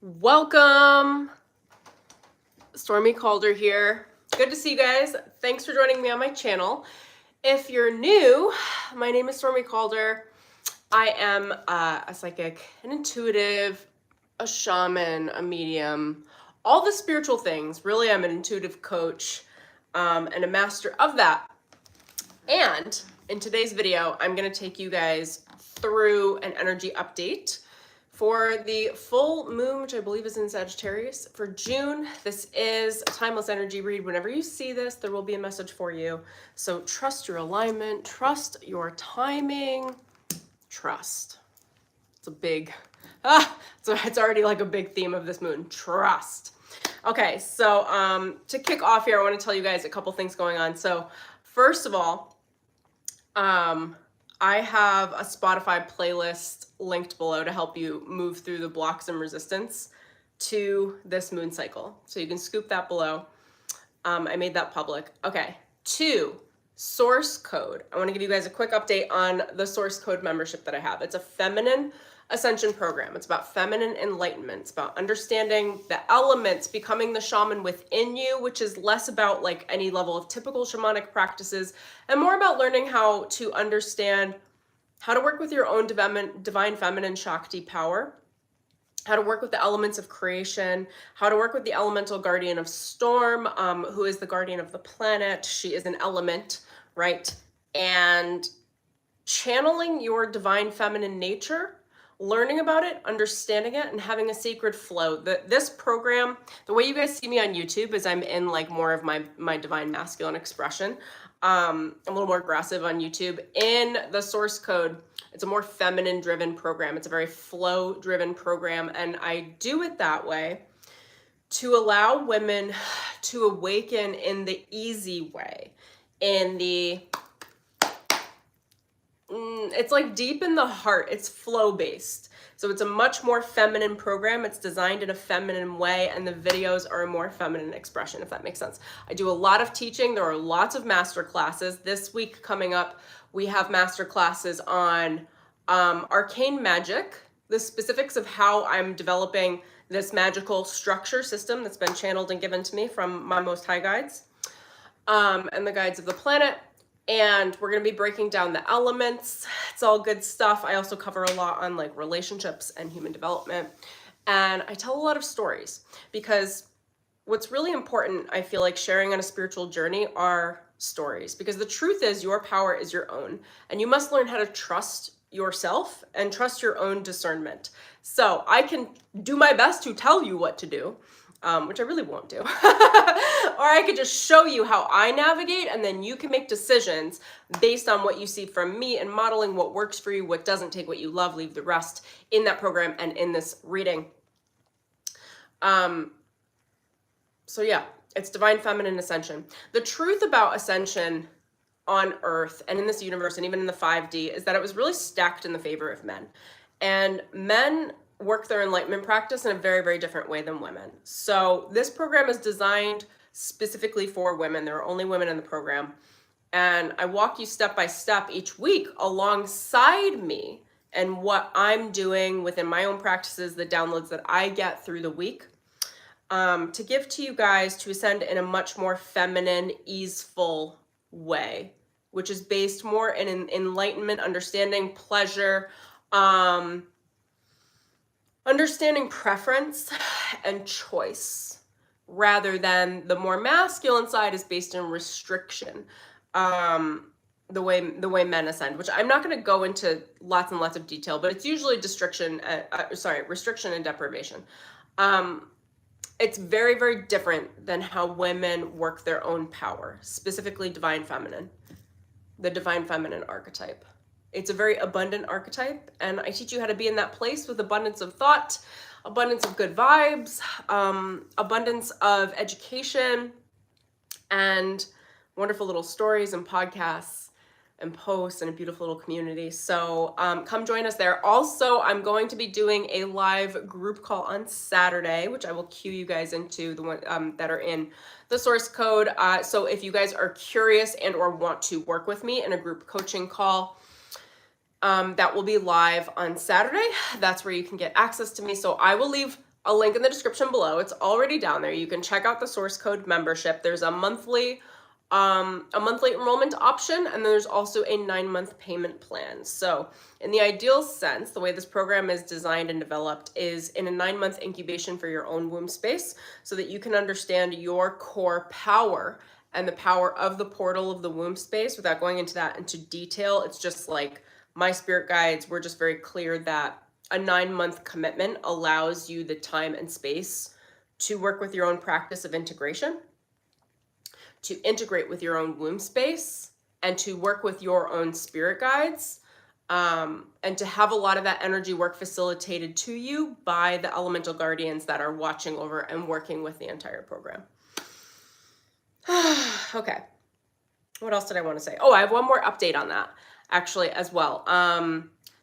Welcome. Stormie Calder here. Good to see you guys. Thanks for joining me on my channel. If you're new, my name is Stormie Calder. I am a psychic, an intuitive, a shaman, a medium, all the spiritual things. Really, I'm an intuitive coach and a master of that. And in today's video, I'm going to take you guys through an energy update for the full moon, which I believe is in Sagittarius, for June. This is a timeless energy read. Whenever you see this, there will be a message for you. So trust your alignment, trust your timing, trust. It's a big, so it's already like a big theme of this moon, trust. Okay, so to kick off here, I want to tell you guys a couple things going on. So first of all, I have a Spotify playlist linked below to help you move through the blocks and resistance to this moon cycle. So you can scoop that below. I made that public. Okay, 2, source code. I want to give you guys a quick update on the source code membership that I have. It's a feminine ascension program. It's about feminine enlightenment. It's about understanding the elements, becoming the shaman within you, which is less about like any level of typical shamanic practices and more about learning how to understand how to work with your own divine feminine Shakti power, how to work with the elements of creation, how to work with the elemental guardian of storm, who is the guardian of the planet. She is an element, right? And channeling your divine feminine nature, learning about it, understanding it, and having a sacred flow. This program, the way you guys see me on YouTube is I'm in like more of my divine masculine expression. I'm a little more aggressive on YouTube. In the source code, it's a more feminine driven program. It's a very flow driven program. And I do it that way to allow women to awaken in the easy way, in the it's like deep in the heart. It's flow based. So it's a much more feminine program. It's designed in a feminine way, and the videos are a more feminine expression, if that makes sense. I do a lot of teaching. There are lots of master classes. This week coming up, we have master classes on arcane magic, the specifics of how I'm developing this magical structure system that's been channeled and given to me from my most high guides and the guides of the planet. And we're going to be breaking down the elements. It's all good stuff. I also cover a lot on like relationships and human development. And I tell a lot of stories because what's really important, I feel like sharing on a spiritual journey, are stories. Because the truth is your power is your own. And you must learn how to trust yourself and trust your own discernment. So I can do my best to tell you what to do, which I really won't do. Or I could just show you how I navigate, and then you can make decisions based on what you see from me and modeling what works for you, what doesn't. Take what you love, leave the rest in that program and in this reading. So yeah, it's divine feminine ascension. The truth about ascension on Earth and in this universe and even in the 5D is that it was really stacked in the favor of men. And men work their enlightenment practice in a very, very different way than women. So this program is designed specifically for women. There are only women in the program. And I walk you step by step each week alongside me and what I'm doing within my own practices, the downloads that I get through the week, to give to you guys to ascend in a much more feminine, easeful way, which is based more in enlightenment, understanding pleasure, understanding preference and choice, rather than the more masculine side is based in restriction, the way men ascend, which I'm not going to go into lots and lots of detail, but it's usually restriction and deprivation. It's very, very different than how women work their own power, specifically divine feminine, the divine feminine archetype. It's a very abundant archetype, and I teach you how to be in that place with abundance of thought, abundance of good vibes, abundance of education, and wonderful little stories and podcasts and posts and a beautiful little community. So come join us there. Also, I'm going to be doing a live group call on Saturday, which I will cue you guys into, the one that are in the source code. So if you guys are curious and or want to work with me in a group coaching call, that will be live on Saturday. That's where you can get access to me. So I will leave a link in the description below. It's already down there. You can check out the source code membership. There's a monthly enrollment option, and then there's also a 9-month payment plan. So in the ideal sense, the way this program is designed and developed is in a 9-month incubation for your own womb space, so that you can understand your core power and the power of the portal of the womb space without going into that into detail. It's just like my spirit guides, we're just very clear that a 9-month commitment allows you the time and space to work with your own practice of integration, to integrate with your own womb space, and to work with your own spirit guides, and to have a lot of that energy work facilitated to you by the elemental guardians that are watching over and working with the entire program. Okay. What else did I want to say? Oh, I have one more update on that actually as well.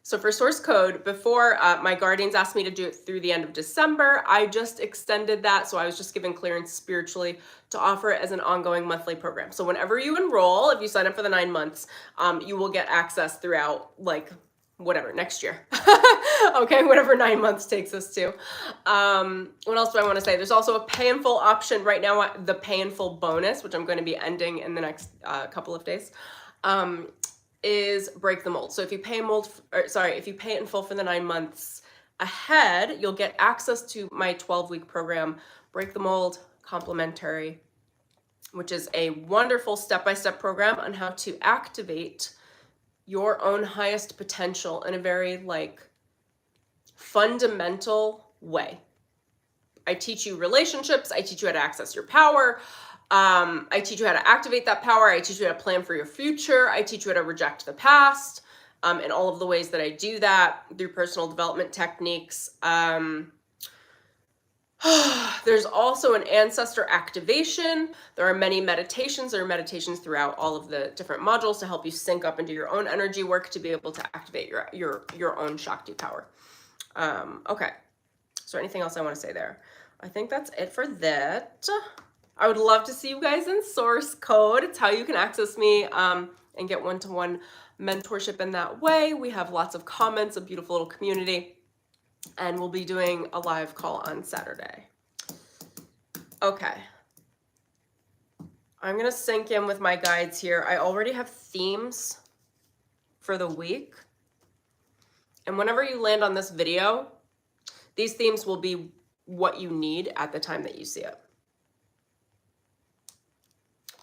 So for source code, before my guardians asked me to do it through the end of December, I just extended that. So I was just given clearance spiritually to offer it as an ongoing monthly program. So whenever you enroll, if you sign up for the 9 months, you will get access throughout, like, whatever, next year. Okay, whatever 9 months takes us to. What else do I want to say? There's also a pay in full option right now, the pay in full bonus, which I'm going to be ending in the next couple of days. Is break the mold. So if you pay if you pay it in full for the 9 months ahead, you'll get access to my 12-week program, Break the Mold Complimentary, which is a wonderful step-by-step program on how to activate your own highest potential in a very fundamental way. I teach you relationships. I teach you how to access your power. I teach you how to activate that power. I teach you how to plan for your future. I teach you how to reject the past, and all of the ways that I do that through personal development techniques. There's also an ancestor activation. There are many meditations. There are meditations throughout all of the different modules to help you sync up and do your own energy work to be able to activate your own Shakti power. Okay. So anything else I want to say there? I think that's it for that. I would love to see you guys in source code. It's how you can access me and get one-to-one mentorship in that way. We have lots of comments, a beautiful little community, and we'll be doing a live call on Saturday. Okay. I'm going to sync in with my guides here. I already have themes for the week. And whenever you land on this video, these themes will be what you need at the time that you see it.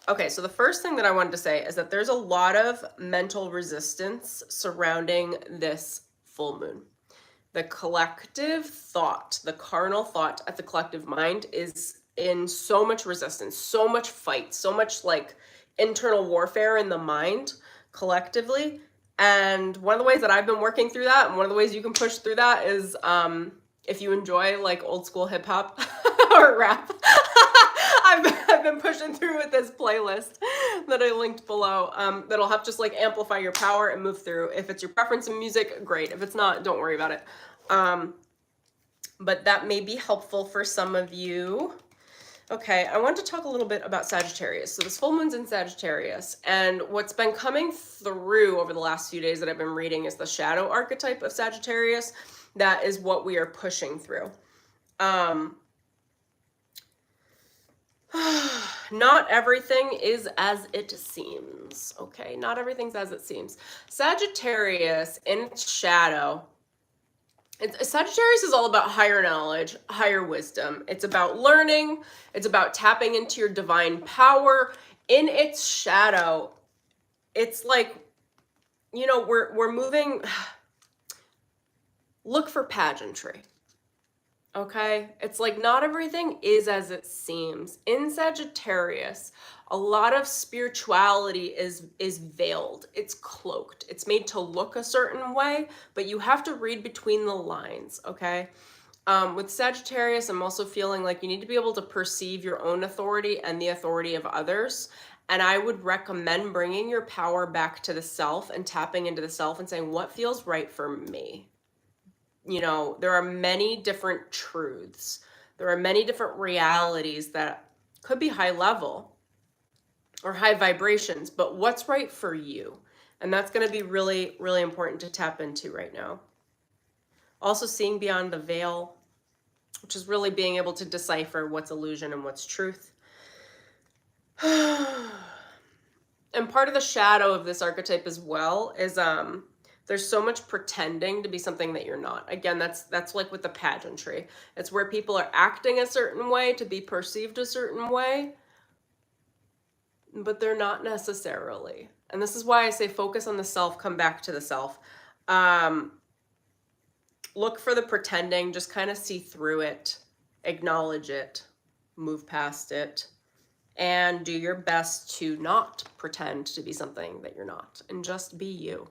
Okay, so the first thing that I wanted to say is that there's a lot of mental resistance surrounding this full moon. The collective thought, the carnal thought at the collective mind is in so much resistance, so much fight, so much internal warfare in the mind collectively. And one of the ways that I've been working through that, and one of the ways you can push through that is if you enjoy old school hip hop or rap. I've been pushing through with this playlist that I linked below that'll help just amplify your power and move through. If it's your preference in music, great. If it's not, don't worry about it. But that may be helpful for some of you. Okay, I want to talk a little bit about Sagittarius. So this full moon's in Sagittarius, and what's been coming through over the last few days that I've been reading is the shadow archetype of Sagittarius. That is what we are pushing through. Not everything is as it seems, okay? Not everything's as it seems. Sagittarius in its shadow, Sagittarius is all about higher knowledge, higher wisdom. It's about learning. It's about tapping into your divine power. In its shadow, it's we're moving. Look for pageantry. Okay, it's not everything is as it seems. In Sagittarius, a lot of spirituality is veiled. It's cloaked. It's made to look a certain way, but you have to read between the lines, okay? With Sagittarius, I'm also feeling you need to be able to perceive your own authority and the authority of others. And I would recommend bringing your power back to the self and tapping into the self and saying, what feels right for me? There are many different truths. There are many different realities that could be high level or high vibrations, but what's right for you? And that's going to be really, really important to tap into right now. Also seeing beyond the veil. which is really being able to decipher what's illusion and what's truth. And part of the shadow of this archetype as well is there's so much pretending to be something that you're not. Again, that's like with the pageantry. It's where people are acting a certain way to be perceived a certain way, but they're not necessarily. And this is why I say focus on the self, come back to the self. Look for the pretending, just kind of see through it, acknowledge it, move past it, and do your best to not pretend to be something that you're not, and just be you.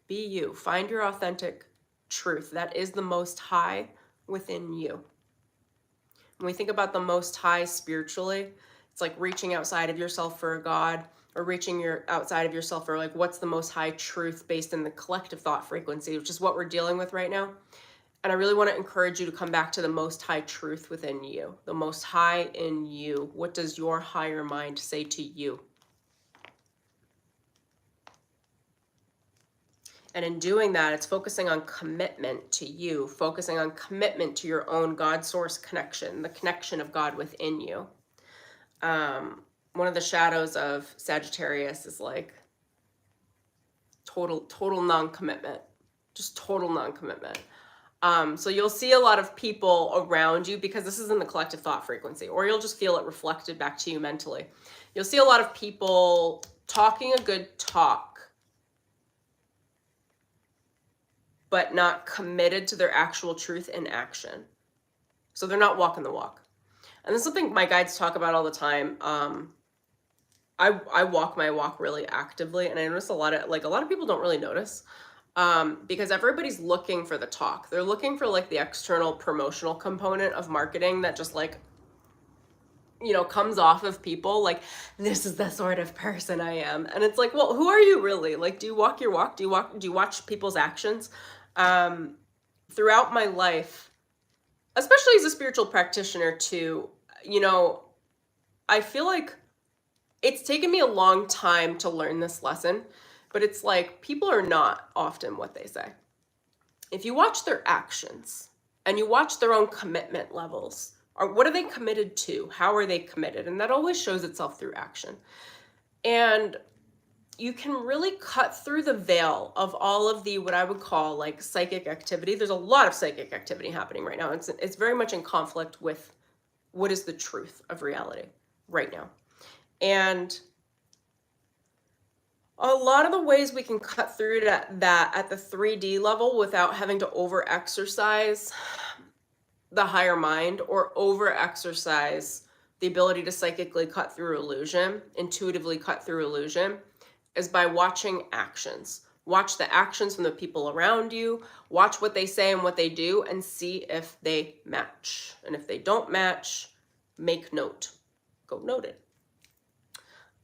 Be you. Find your authentic truth. That is the Most High within you. When we think about the Most High spiritually, it's like reaching outside of yourself for a God, or reaching outside of yourself for like what's the Most High truth based in the collective thought frequency, which is what we're dealing with right now. And I really want to encourage you to come back to the Most High truth within you, the Most High in you. What does your higher mind say to you? And in doing that, it's focusing on commitment to you, focusing on commitment to your own God source connection, the connection of God within you. One of the shadows of Sagittarius is like total non-commitment, just total non-commitment. So you'll see a lot of people around you, because this is in the collective thought frequency, or you'll just feel it reflected back to you mentally. You'll see a lot of people talking a good talk, but not committed to their actual truth in action. So they're not walking the walk. And this is something my guides talk about all the time. I walk my walk really actively, and I notice a lot of people don't really notice, because everybody's looking for the talk. They're looking for like the external promotional component of marketing that just like, you know, comes off of people like, this is the sort of person I am. And it's like, well, who are you really? Like, do you walk your walk? Do you watch people's actions? Throughout my life, especially as a spiritual practitioner too, you know, I feel like it's taken me a long time to learn this lesson, but it's like people are not often what they say. If you watch their actions and you watch their own commitment levels, or what are they committed to? How are they committed? And that always shows itself through action. And you can really cut through the veil of all of the, what I would call like psychic activity. There's a lot of psychic activity happening right now. It's very much in conflict with what is the truth of reality right now. And a lot of the ways we can cut through that at the 3D level without having to over-exercise the higher mind or over-exercise the ability to psychically cut through illusion, intuitively cut through illusion, is by watching actions. Watch the actions from the people around you, watch what they say and what they do, and see if they match. And if they don't match, make note. Go note it.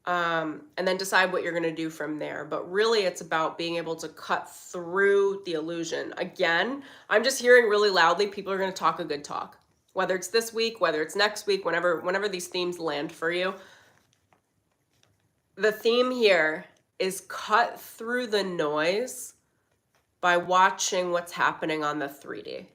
And then decide what you're going to do from there. But really, it's about being able to cut through the illusion. Again, I'm just hearing really loudly, people are going to talk a good talk. Whether it's this week, whether it's next week, whenever these themes land for you. The theme here is cut through the noise by watching what's happening on the 3D.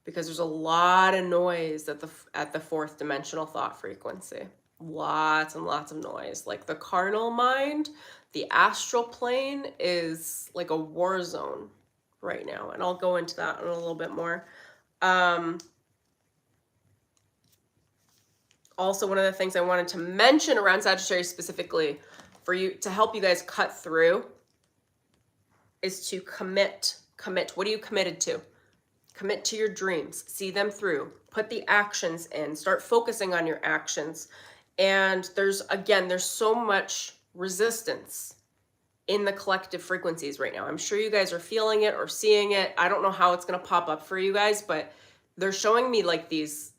Because there's a lot of noise at the fourth dimensional thought frequency. Lots and lots of noise. Like the carnal mind, the astral plane is like a war zone right now. And I'll go into that in a little bit more. Also, one of the things I wanted to mention around Sagittarius specifically for you to help you guys cut through is to commit. Commit. What are you committed to? Commit to your dreams. See them through. Put the actions in. Start focusing on your actions. And there's so much resistance in the collective frequencies right now. I'm sure you guys are feeling it or seeing it. I don't know how it's going to pop up for you guys, but they're showing me like these,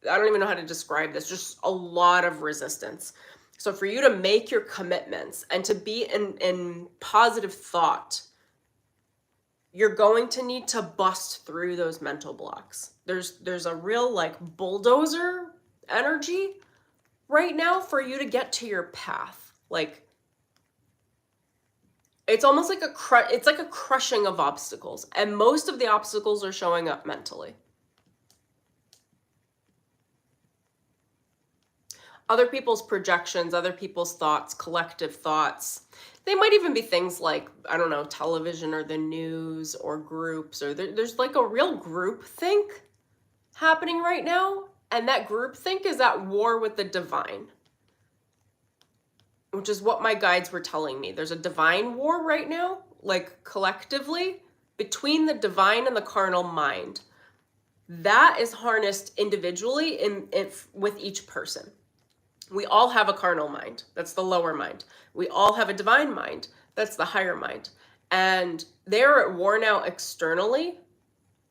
I don't even know how to describe this, just a lot of resistance. So for you to make your commitments and to be in positive thought, you're going to need to bust through those mental blocks. There's a real like bulldozer energy right now for you to get to your path. Like it's almost like it's like a crushing of obstacles, and most of the obstacles are showing up mentally. Other people's projections, other people's thoughts, collective thoughts. They might even be things like, I don't know, television or the news or groups, or there's like a real group think happening right now. And that group think is at war with the divine, which is what my guides were telling me. There's a divine war right now, like collectively, between the divine and the carnal mind. That is harnessed individually with each person. We all have a carnal mind. That's the lower mind. We all have a divine mind. That's the higher mind. And they're at war now externally.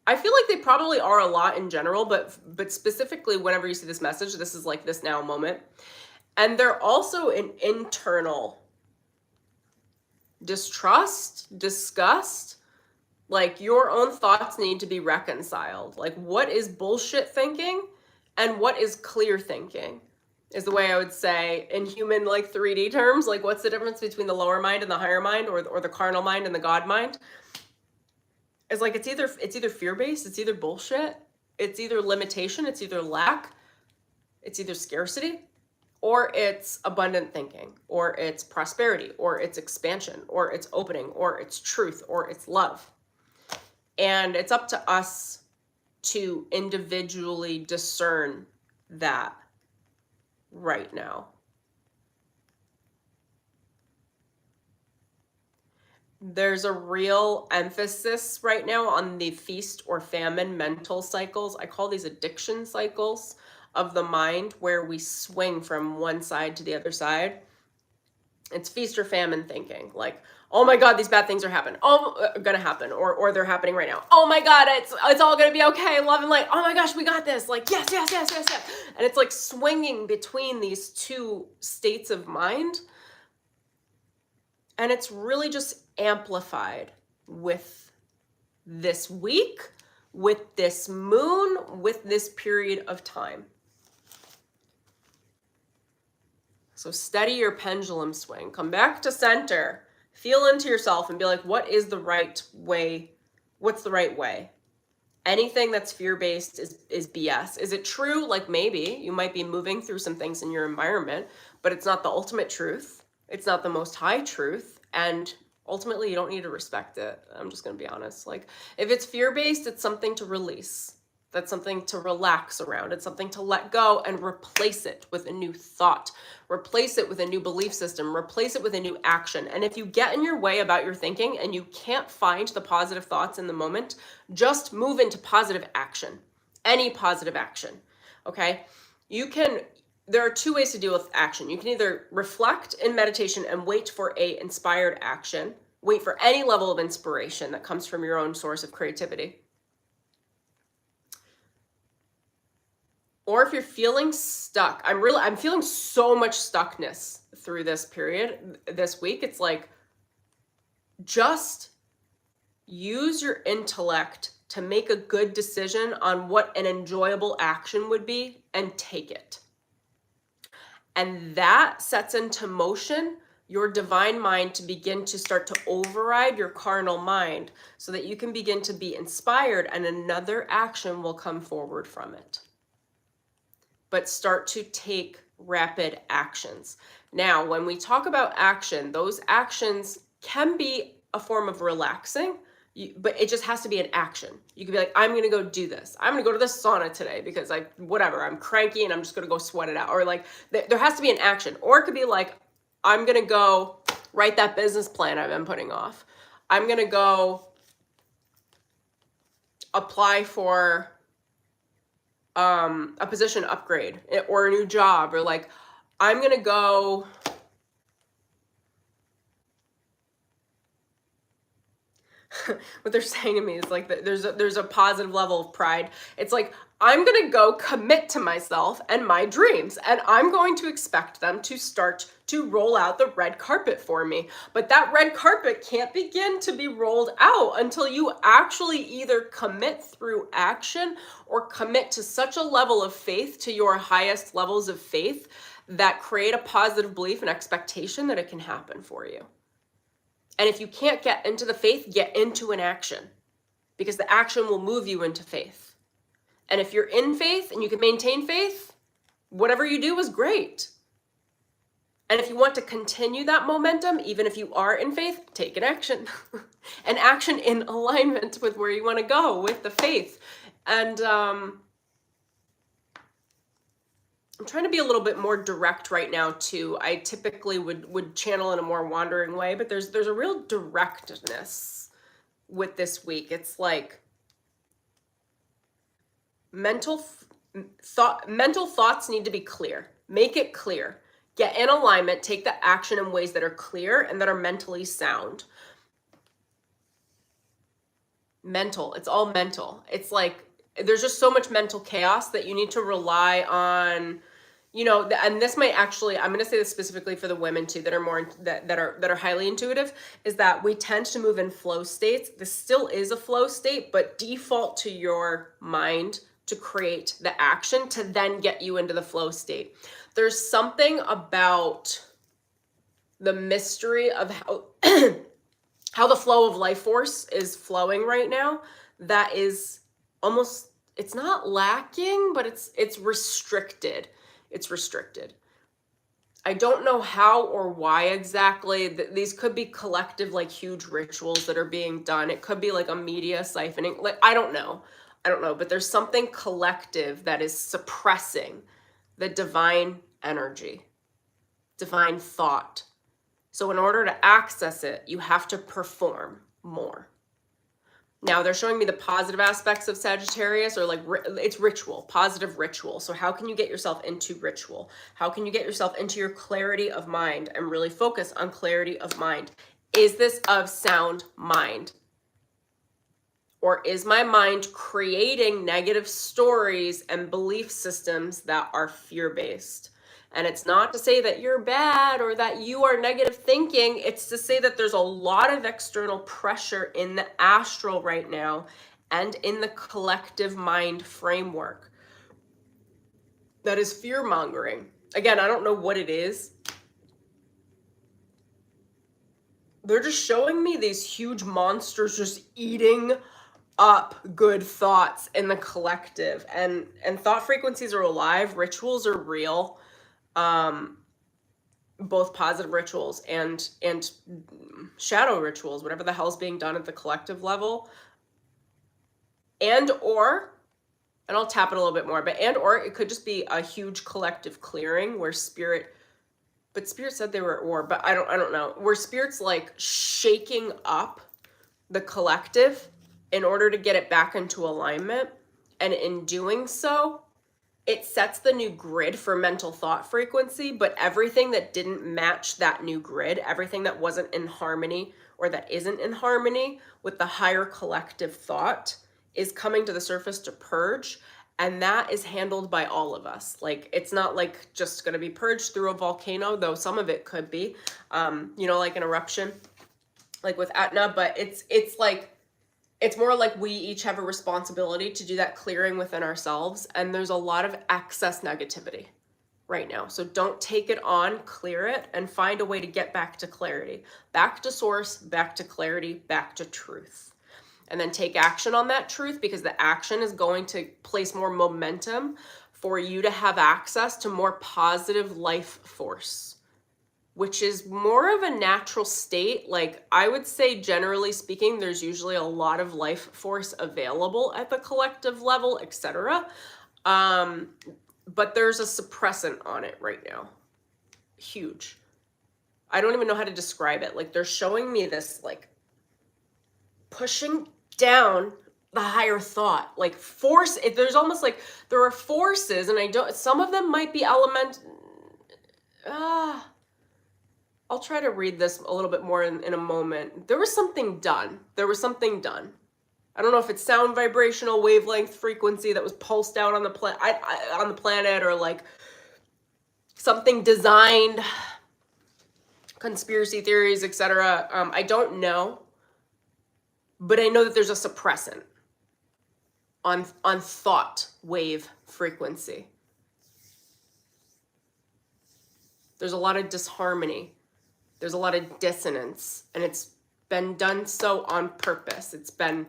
I feel like they probably are a lot in general, but specifically whenever you see this message, this is like this now moment. And they're also an internal distrust, disgust. Like your own thoughts need to be reconciled. Like what is bullshit thinking and what is clear thinking is the way I would say in human like 3D terms. Like what's the difference between the lower mind and the higher mind, or the carnal mind and the God mind? It's like it's either fear-based, it's either bullshit, it's either limitation, it's either lack, it's either scarcity, or it's abundant thinking, or it's prosperity, or it's expansion, or it's opening, or it's truth, or it's love. And it's up to us to individually discern that right now. There's a real emphasis right now on the feast or famine mental cycles. I call these addiction cycles of the mind, where we swing from one side to the other side. It's feast or famine thinking. Like, oh my God, these bad things are happening. Gonna happen, or they're happening right now. Oh my God, it's all gonna be okay. Love and light. Oh my gosh, we got this. Like, yes. And it's like swinging between these two states of mind. And it's really just amplified with this week, with this moon, with this period of time. So steady your pendulum swing. Come back to center. Feel into yourself and be like, what is the right way? What's the right way? Anything that's fear-based is BS. Is it true? Like maybe you might be moving through some things in your environment, but it's not the ultimate truth. It's not the most high truth. And ultimately, you don't need to respect it. I'm just going to be honest. Like, if it's fear-based, it's something to release. That's something to relax around. It's something to let go and replace it with a new thought. Replace it with a new belief system. Replace it with a new action. And if you get in your way about your thinking and you can't find the positive thoughts in the moment, just move into positive action. Any positive action. Okay? There are two ways to deal with action. You can either reflect in meditation and wait for an inspired action. Wait for any level of inspiration that comes from your own source of creativity. Or if you're feeling stuck, I'm feeling so much stuckness through this period, this week. It's like, just use your intellect to make a good decision on what an enjoyable action would be and take it. And that sets into motion your divine mind to begin to start to override your carnal mind so that you can begin to be inspired and another action will come forward from it. But start to take rapid actions. Now, when we talk about action, those actions can be a form of relaxing, but it just has to be an action. You could be like, I'm going to go do this. I'm going to go to the sauna today because I'm cranky and I'm just going to go sweat it out. Or like, there has to be an action. Or it could be like, I'm going to go write that business plan I've been putting off. I'm going to go apply for a position upgrade or a new job, or like, I'm going to go what they're saying to me is like, there's a positive level of pride. It's like, I'm going to go commit to myself and my dreams, and I'm going to expect them to start to roll out the red carpet for me. But that red carpet can't begin to be rolled out until you actually either commit through action or commit to such a level of faith, to your highest levels of faith, that create a positive belief and expectation that it can happen for you. And if you can't get into the faith, get into an action, because the action will move you into faith. And if you're in faith and you can maintain faith, whatever you do is great. And if you want to continue that momentum, even if you are in faith, take an action. An action in alignment with where you want to go with the faith. And I'm trying to be a little bit more direct right now too. I typically would channel in a more wandering way, but there's a real directness with this week. It's like mental thoughts need to be clear. Make it clear. Get in alignment, take the action in ways that are clear and that are mentally sound. Mental, it's all mental. It's like there's just so much mental chaos that you need to rely on, you know, and this might actually, I'm going to say this specifically for the women too that are more that are highly intuitive, is that we tend to move in flow states. This still is a flow state, but default to your mind to create the action to then get you into the flow state. There's something about the mystery of how how the flow of life force is flowing right now that is almost, it's not lacking, but it's restricted. It's restricted. I don't know how or why exactly. These could be collective, like huge rituals that are being done. It could be like a media siphoning. Like, I don't know, but there's something collective that is suppressing the divine energy, divine thought. So in order to access it, you have to perform more. Now they're showing me the positive aspects of Sagittarius, or like it's ritual, positive ritual. So how can you get yourself into ritual? How can you get yourself into your clarity of mind and really focus on clarity of mind? Is this of sound mind? Or is my mind creating negative stories and belief systems that are fear-based? And it's not to say that you're bad or that you are negative thinking. It's to say that there's a lot of external pressure in the astral right now and in the collective mind framework that is fear-mongering. Again, I don't know what it is. They're just showing me these huge monsters just eating up good thoughts in the collective. And thought frequencies are alive. Rituals are real. Both positive rituals and shadow rituals, whatever the hell's being done at the collective level. And I'll tap it a little bit more, but or it could just be a huge collective clearing where spirit said they were at war, but I don't know, where spirit's like shaking up the collective in order to get it back into alignment. And in doing so, it sets the new grid for mental thought frequency, but everything that didn't match that new grid, everything that wasn't in harmony or that isn't in harmony with the higher collective thought is coming to the surface to purge. And that is handled by all of us. Like, it's not like just going to be purged through a volcano, though some of it could be, like an eruption, like with Etna, but it's like, it's more like we each have a responsibility to do that clearing within ourselves. And there's a lot of excess negativity right now. So don't take it on, clear it, and find a way to get back to clarity, back to source, back to clarity, back to truth. And then take action on that truth, because the action is going to place more momentum for you to have access to more positive life force, which is more of a natural state. Like, I would say, generally speaking, there's usually a lot of life force available at the collective level, etc. But there's a suppressant on it right now. Huge. I don't even know how to describe it. Like, they're showing me this, like, pushing down the higher thought, like force. There's almost like there are forces, and some of them might be I'll try to read this a little bit more in a moment. There was something done. I don't know if it's sound, vibrational, wavelength, frequency that was pulsed out on the planet, or like something designed, conspiracy theories, etc. I don't know, but I know that there's a suppressant on thought wave frequency. There's a lot of disharmony. There's a lot of dissonance, and it's been done so on purpose. It's been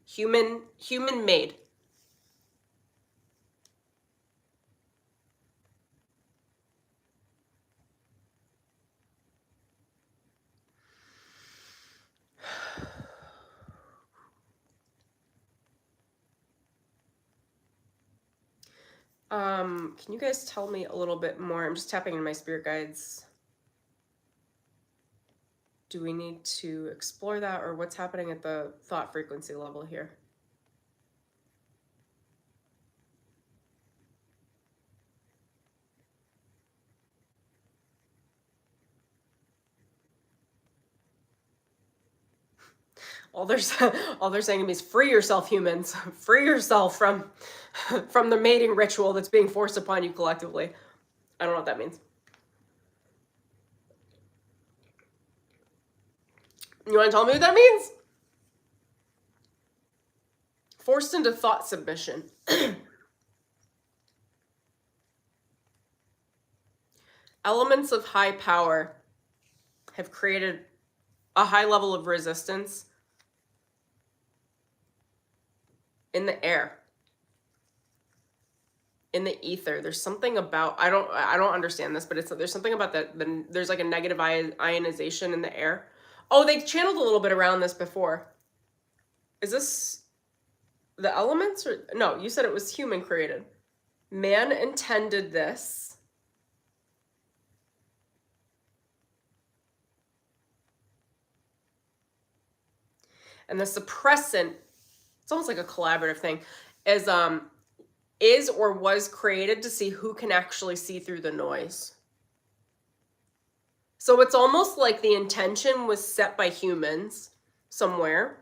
human made. Can you guys tell me a little bit more? I'm just tapping in my spirit guides. Do we need to explore that, or what's happening at the thought frequency level here? All they're saying to me is free yourself, humans. Free yourself from the mating ritual that's being forced upon you collectively. I don't know what that means. You want to tell me what that means? Forced into thought submission. Elements of high power have created a high level of resistance in the air, in the ether. There's something about, I don't understand this, but there's something about there's like a negative ionization in the air. Oh, they channeled a little bit around this before. Is this the elements, or no, you said it was human created. Man intended this. And the suppressant, it's almost like a collaborative thing, is or was created to see who can actually see through the noise. So it's almost like the intention was set by humans somewhere.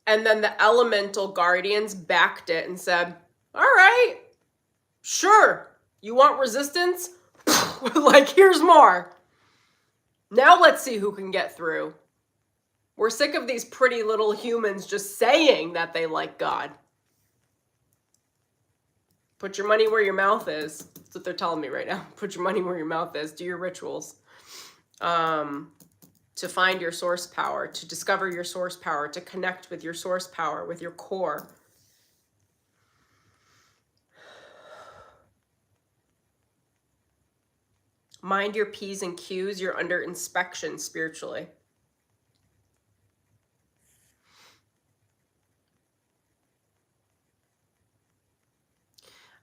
And then the elemental guardians backed it and said, all right, sure, you want resistance? Like, here's more. Now let's see who can get through. We're sick of these pretty little humans just saying that they like God. Put your money where your mouth is. That's what they're telling me right now. Put your money where your mouth is. Do your rituals. To find your source power, to discover your source power, to connect with your source power, with your core. Mind your P's and Q's. You're under inspection spiritually.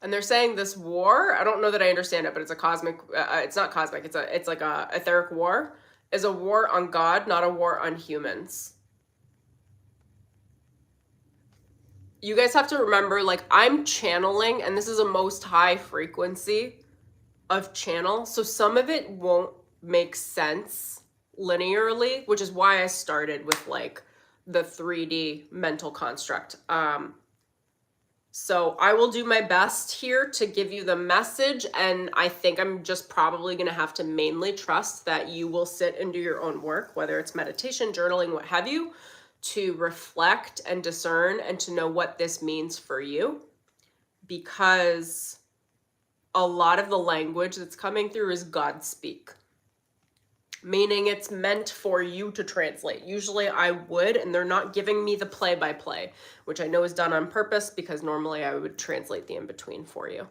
And they're saying this war, I don't know that I understand it, but it's a cosmic, it's not cosmic, it's like a etheric war, is a war on God, not a war on humans. You guys have to remember, like, I'm channeling, and this is a most high frequency of channel, so some of it won't make sense linearly, which is why I started with, like, the 3D mental construct. So I will do my best here to give you the message, and I think I'm just probably going to have to mainly trust that you will sit and do your own work, whether it's meditation, journaling, what have you, to reflect and discern and to know what this means for you, because a lot of the language that's coming through is God speak. Meaning it's meant for you to translate. Usually I would, and they're not giving me the play-by-play, which I know is done on purpose because normally I would translate the in-between for you.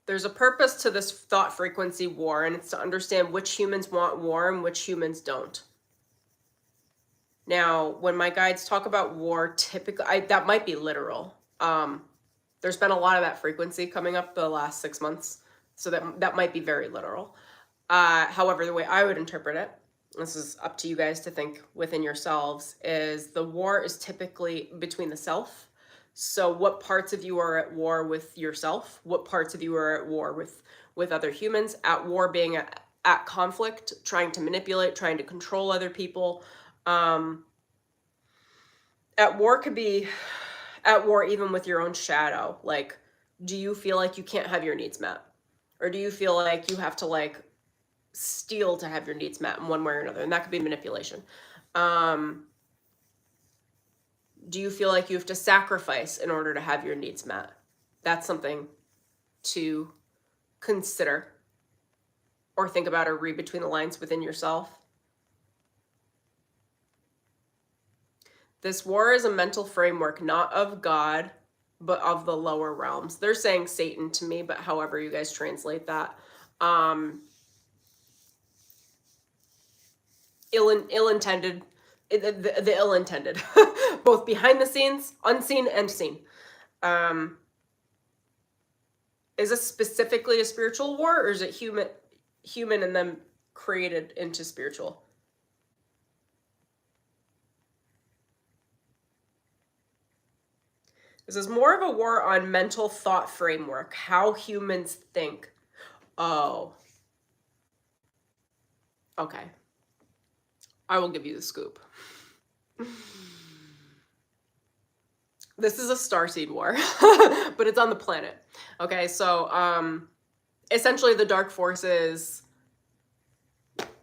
There's a purpose to this thought frequency war, and it's to understand which humans want war and which humans don't. Now, when my guides talk about war, typically, that might be literal. There's been a lot of that frequency coming up the last 6 months, so that might be very literal. However, the way I would interpret it, this is up to you guys to think within yourselves, is the war is typically between the self. So what parts of you are at war with yourself? What parts of you are at war with other humans? At war being at conflict, trying to manipulate, trying to control other people. At war could be at war even with your own shadow. Like, do you feel like you can't have your needs met? Or do you feel like you have to, like, steal to have your needs met in one way or another? And that could be manipulation. Do you feel like you have to sacrifice in order to have your needs met? That's something to consider or think about or read between the lines within yourself. This war is a mental framework, not of God, but of the lower realms. They're saying Satan to me, but however you guys translate that. Ill-intended, the ill-intended, both behind the scenes, unseen and seen. Is this specifically a spiritual war, or is it human and then created into spiritual? This is more of a war on mental thought framework, how humans think. Oh. Okay. I will give you the scoop. This is a starseed war, but it's on the planet. Okay, so essentially the dark forces,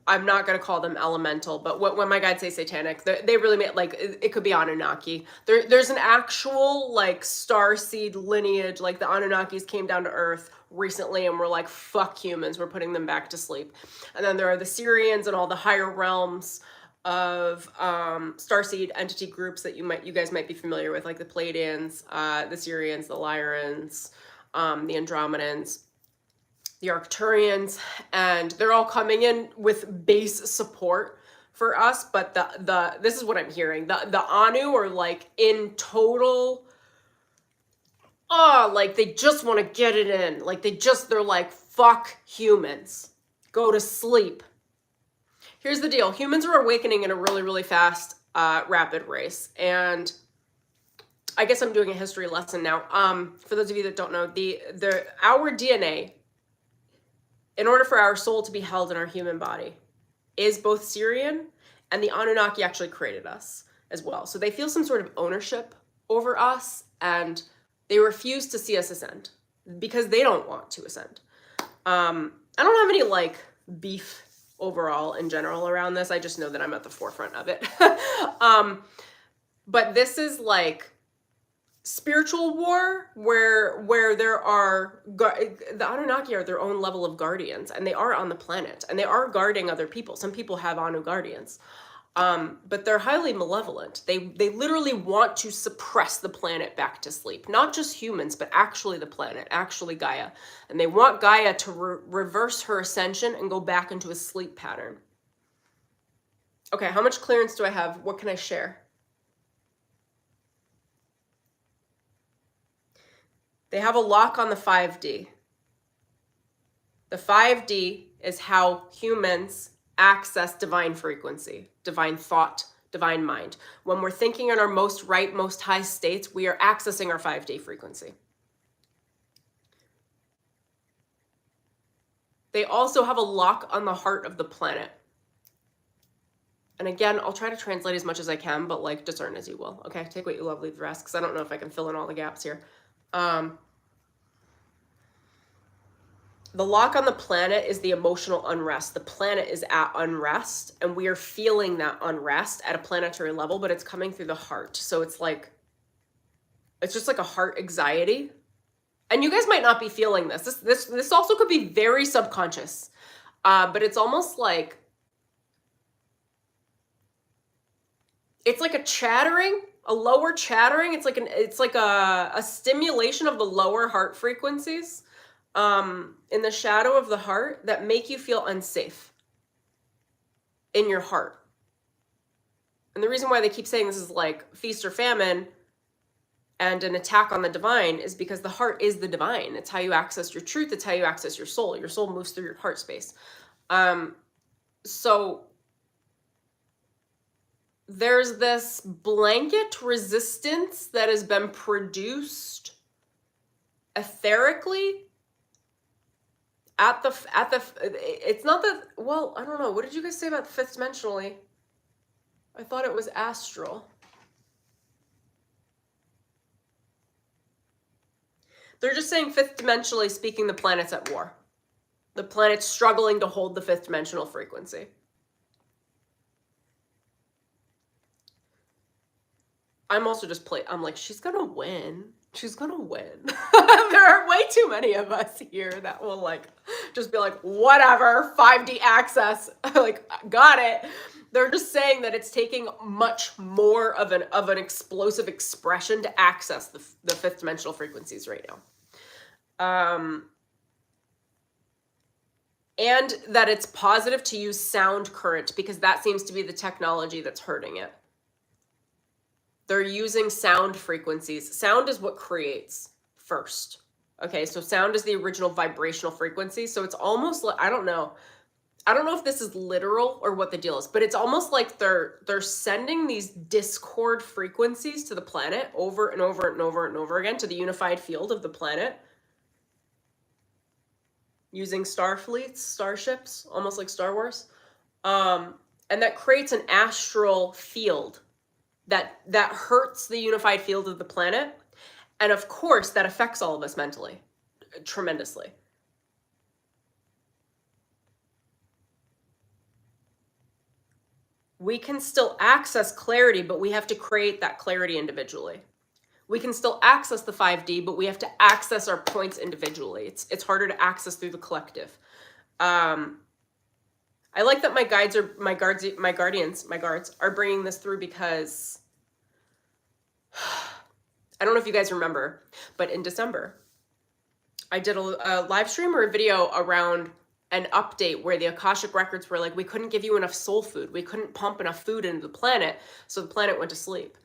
I'm not going to call them elemental, but when my guides say satanic, they really mean, like, it could be Anunnaki. There's an actual, like, starseed lineage, like the Anunnakis came down to Earth recently and were like, fuck humans, we're putting them back to sleep. And then there are the Syrians and all the higher realms of starseed entity groups that you guys might be familiar with, like the Pleiadians, the Syrians, the Lyrans, the Andromedans, the Arcturians, and they're all coming in with base support for us. But this is what I'm hearing. The Anu are like in total, like they just want to get it in. Like they're like, fuck humans. Go to sleep. Here's the deal. Humans are awakening in a really, really fast, rapid race. And I guess I'm doing a history lesson now. For those of you that don't know, our DNA, in order for our soul to be held in our human body, is both Syrian, and the Anunnaki actually created us as well. So they feel some sort of ownership over us, and they refuse to see us ascend because they don't want to ascend. I don't have any like beef overall in general around this. I just know that I'm at the forefront of it. But this is like spiritual war where there are the Anunnaki are their own level of guardians, and they are on the planet, and they are guarding other people. Some people have Anu guardians, but they're highly malevolent. They literally want to suppress the planet back to sleep, not just humans, but actually the planet, actually Gaia, and they want Gaia to reverse her ascension and go back into a sleep pattern. Okay, how much clearance do I have? What can I share? They have a lock on the 5D. The 5D is how humans access divine frequency, divine thought, divine mind. When we're thinking in our most right, most high states, we are accessing our 5D frequency. They also have a lock on the heart of the planet. And again, I'll try to translate as much as I can, but like discern as you will. Okay, take what you love, leave the rest, because I don't know if I can fill in all the gaps here. The lock on the planet is the emotional unrest. The planet is at unrest, and we are feeling that unrest at a planetary level, but it's coming through the heart. So it's like, it's just like a heart anxiety. And you guys might not be feeling this. This also could be very subconscious, but it's almost like, it's like a chattering, a lower chattering. It's like a stimulation of the lower heart frequencies in the shadow of the heart that make you feel unsafe in your heart. And the reason why they keep saying this is like feast or famine and an attack on the divine is because the heart is the divine. It's how you access your truth. It's how you access your soul. Your soul moves through your heart space. So there's this blanket resistance that has been produced etherically it's not that, well, I don't know. What did you guys say about the fifth dimensionally? I thought it was astral. They're just saying fifth dimensionally speaking, the planet's at war. The planet's struggling to hold the fifth dimensional frequency. I'm also just I'm like, she's gonna win. She's gonna win. There are way too many of us here that will like just be like, whatever, 5D access, like, got it. They're just saying that it's taking much more of an explosive expression to access the fifth dimensional frequencies right now. And that it's positive to use sound current, because that seems to be the technology that's hurting it. They're using sound frequencies. Sound is what creates first. Okay, so sound is the original vibrational frequency. So it's almost like, I don't know if this is literal or what the deal is, but it's almost like they're sending these discord frequencies to the planet over and over and over and over again, to the unified field of the planet, using starfleets, starships, almost like Star Wars. And that creates an astral field that hurts the unified field of the planet. And of course, that affects all of us mentally, tremendously. We can still access clarity, but we have to create that clarity individually. We can still access the 5D, but we have to access our points individually. It's harder to access through the collective. I like that my guards are bringing this through, because I don't know if you guys remember, but in December, I did a live stream or a video around an update where the Akashic records were like, we couldn't give you enough soul food. We couldn't pump enough food into the planet. So the planet went to sleep.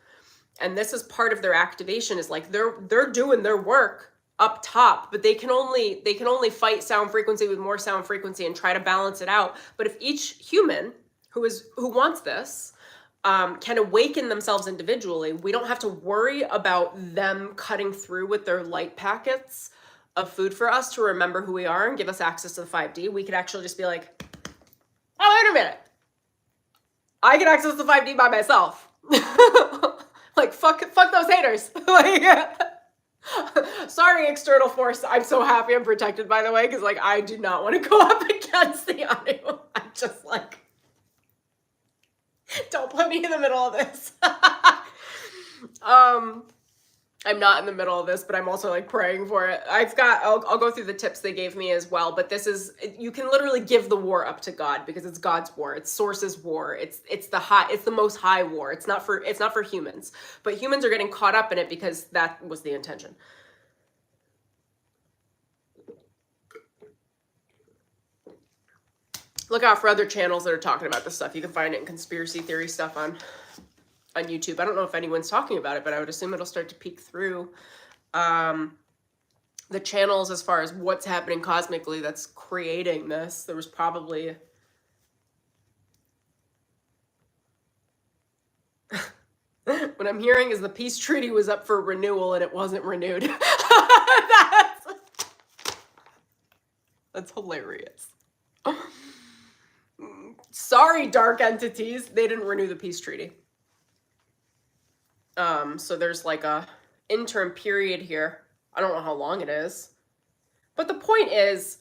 And this is part of their activation, is like they're doing their work up top, but they can only fight sound frequency with more sound frequency and try to balance it out. But if each human who wants this can awaken themselves individually, we don't have to worry about them cutting through with their light packets of food for us to remember who we are and give us access to the 5D. We could actually just be like, oh, wait a minute, I can access the 5D by myself. Like, fuck those haters. Like, sorry, external force. I'm so happy I'm protected, by the way, because like I do not want to go up against the audio. I'm just like, don't put me in the middle of this. I'm not in the middle of this, but I'm also like praying for it. I'll go through the tips they gave me as well, but this is, you can literally give the war up to God, because it's God's war. It's Source's war. It's the most high war. It's not for humans, but humans are getting caught up in it because that was the intention. Look out for other channels that are talking about this stuff. You can find it in conspiracy theory stuff on YouTube. I don't know if anyone's talking about it, but I would assume it'll start to peek through the channels as far as what's happening cosmically that's creating this. There was probably what I'm hearing is the peace treaty was up for renewal and it wasn't renewed. That's hilarious. Sorry, dark entities. They didn't renew the peace treaty. So there's like a interim period here. I don't know how long it is. But the point is,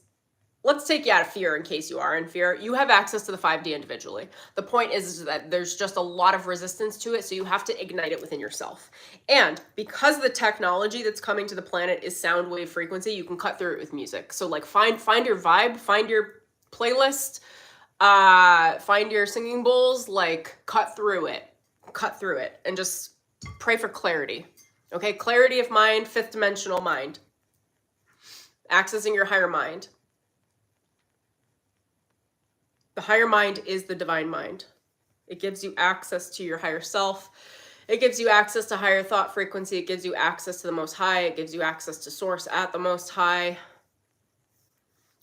let's take you out of fear in case you are in fear. You have access to the 5D individually. The point is that there's just a lot of resistance to it, so you have to ignite it within yourself. And because the technology that's coming to the planet is sound wave frequency, you can cut through it with music. So like find your vibe, find your playlist, find your singing bowls, like cut through it, and just pray for clarity. Okay, clarity of mind, fifth dimensional mind. Accessing your higher mind. The higher mind is the divine mind. It gives you access to your higher self. It gives you access to higher thought frequency. It gives you access to the most high. It gives you access to source at the most high.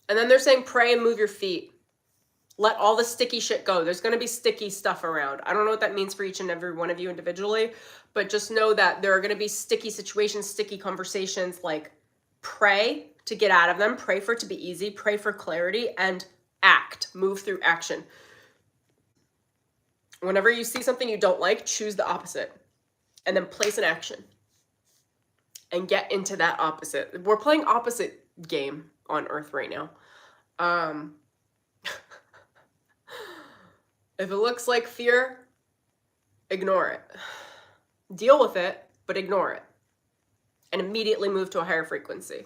And then they're saying pray and move your feet. Let all the sticky shit go. There's going to be sticky stuff around. I don't know what that means for each and every one of you individually, but just know that there are going to be sticky situations, sticky conversations. Like, pray to get out of them. Pray for it to be easy. Pray for clarity and act. Move through action. Whenever you see something you don't like, choose the opposite and then place an action and get into that opposite. We're playing opposite game on Earth right now. If it looks like fear, ignore it. Deal with it, but ignore it. And immediately move to a higher frequency.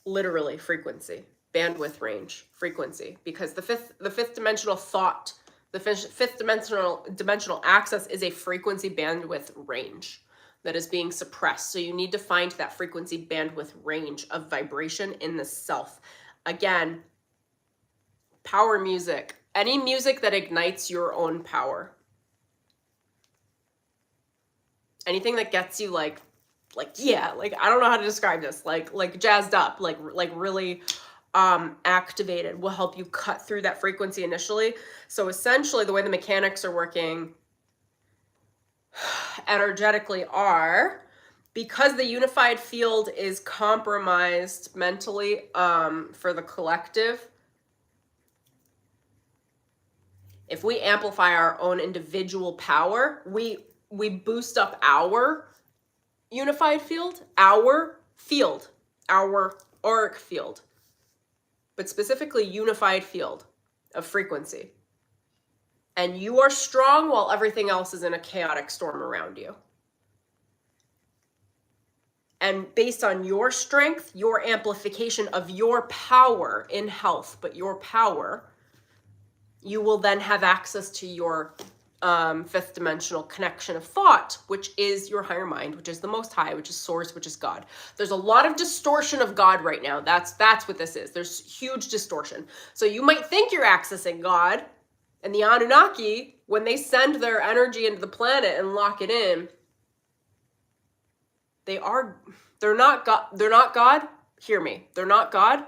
Literally frequency, bandwidth range, frequency. Because the fifth dimensional thought, the fifth dimensional access is a frequency bandwidth range that is being suppressed. So you need to find that frequency bandwidth range of vibration in the self. Again, power music, any music that ignites your own power. Anything that gets you like yeah, like I don't know how to describe this, like jazzed up, like really activated, will help you cut through that frequency initially. So essentially the way the mechanics are working energetically are, because the unified field is compromised mentally for the collective, if we amplify our own individual power, we boost up our unified field, our auric field, but specifically unified field of frequency. And you are strong while everything else is in a chaotic storm around you. And based on your strength, your amplification of your power in health, but your power, you will then have access to your fifth dimensional connection of thought, which is your higher mind, which is the most high, which is source, which is God. There's a lot of distortion of God right now. That's what this is. There's huge distortion. So you might think you're accessing God, and the Anunnaki, when they send their energy into the planet and lock it in, they're not God. Hear me. They're not God,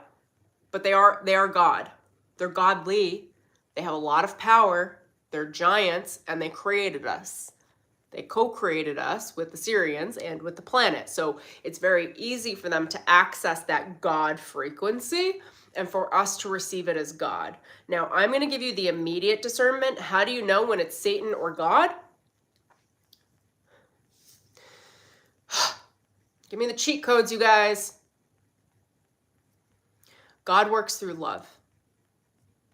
but they are God. They're godly. They have a lot of power. They're giants, and they created us. They co-created us with the Syrians and with the planet. So it's very easy for them to access that God frequency and for us to receive it as God. Now, I'm going to give you the immediate discernment. How do you know when it's Satan or God? Give me the cheat codes, you guys. God works through love.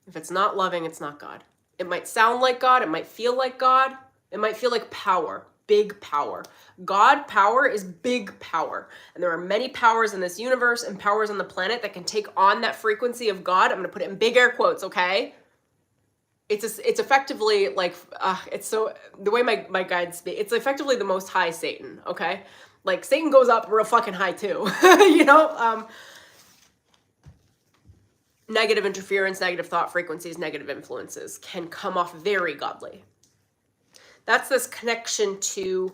If it's not loving, it's not God. It might sound like God. It might feel like God. It might feel like power, big power. God power is big power. And there are many powers in this universe and powers on the planet that can take on that frequency of God. I'm going to put it in big air quotes, okay? It's effectively like, it's so, the way my guides speak, it's effectively the most high Satan, okay? Like Satan goes up real fucking high too, you know? Negative interference, negative thought frequencies, negative influences can come off very godly. That's this connection to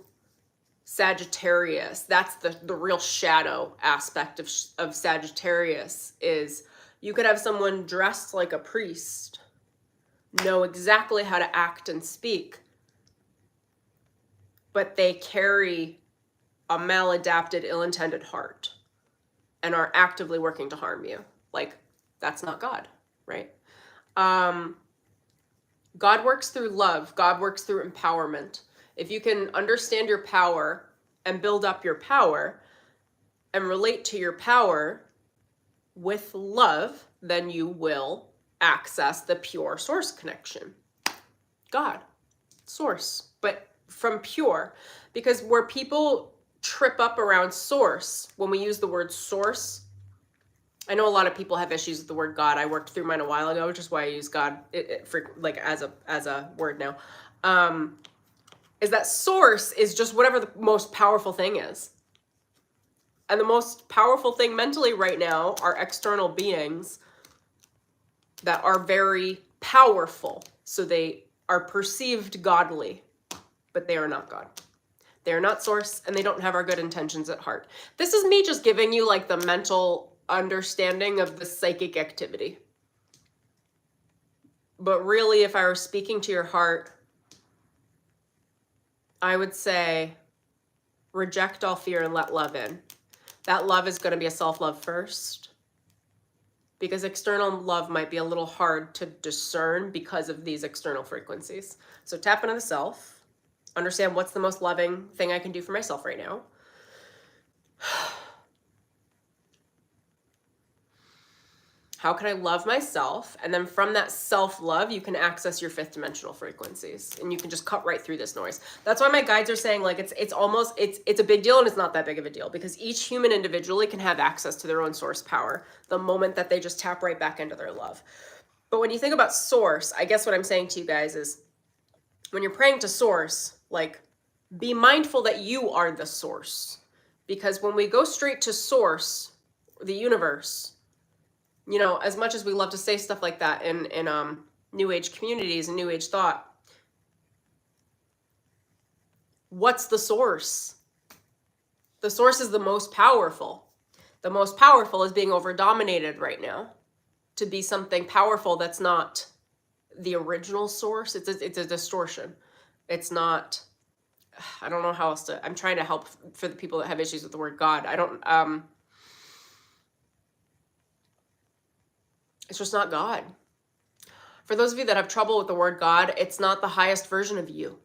Sagittarius. That's the real shadow aspect of Sagittarius, is you could have someone dressed like a priest, know exactly how to act and speak, but they carry a maladapted, ill-intended heart and are actively working to harm you. Like, that's not God, right? God works through love. God works through empowerment. If you can understand your power and build up your power and relate to your power with love, then you will access the pure source connection. God, source, but from pure. Because where people trip up around source, when we use the word source, I know a lot of people have issues with the word God. I worked through mine a while ago, which is why I use God like as a word now. Is that source is just whatever the most powerful thing is. And the most powerful thing mentally right now are external beings that are very powerful. So they are perceived godly, but they are not God. They are not source, and they don't have our good intentions at heart. This is me just giving you like the mental understanding of the psychic activity. But really, if I were speaking to your heart, I would say reject all fear and let love in. That love is going to be a self-love first, because external love might be a little hard to discern because of these external frequencies. So tap into the self, understand what's the most loving thing I can do for myself right now. How can I love myself? And then from that self-love, you can access your fifth dimensional frequencies, and you can just cut right through this noise. That's why my guides are saying, like, it's almost, it's a big deal, and it's not that big of a deal, because each human individually can have access to their own source power the moment that they just tap right back into their love. But when you think about source, I guess what I'm saying to you guys is, when you're praying to source, like, be mindful that you are the source. Because when we go straight to source, the universe, you know, as much as we love to say stuff like that in New Age communities and New Age thought, what's the source? The source is the most powerful. The most powerful is being over-dominated right now to be something powerful that's not the original source. It's a distortion. It's not, I don't know how else to, I'm trying to help for the people that have issues with the word God. I don't, it's just not God. For those of you that have trouble with the word God, it's not the highest version of you.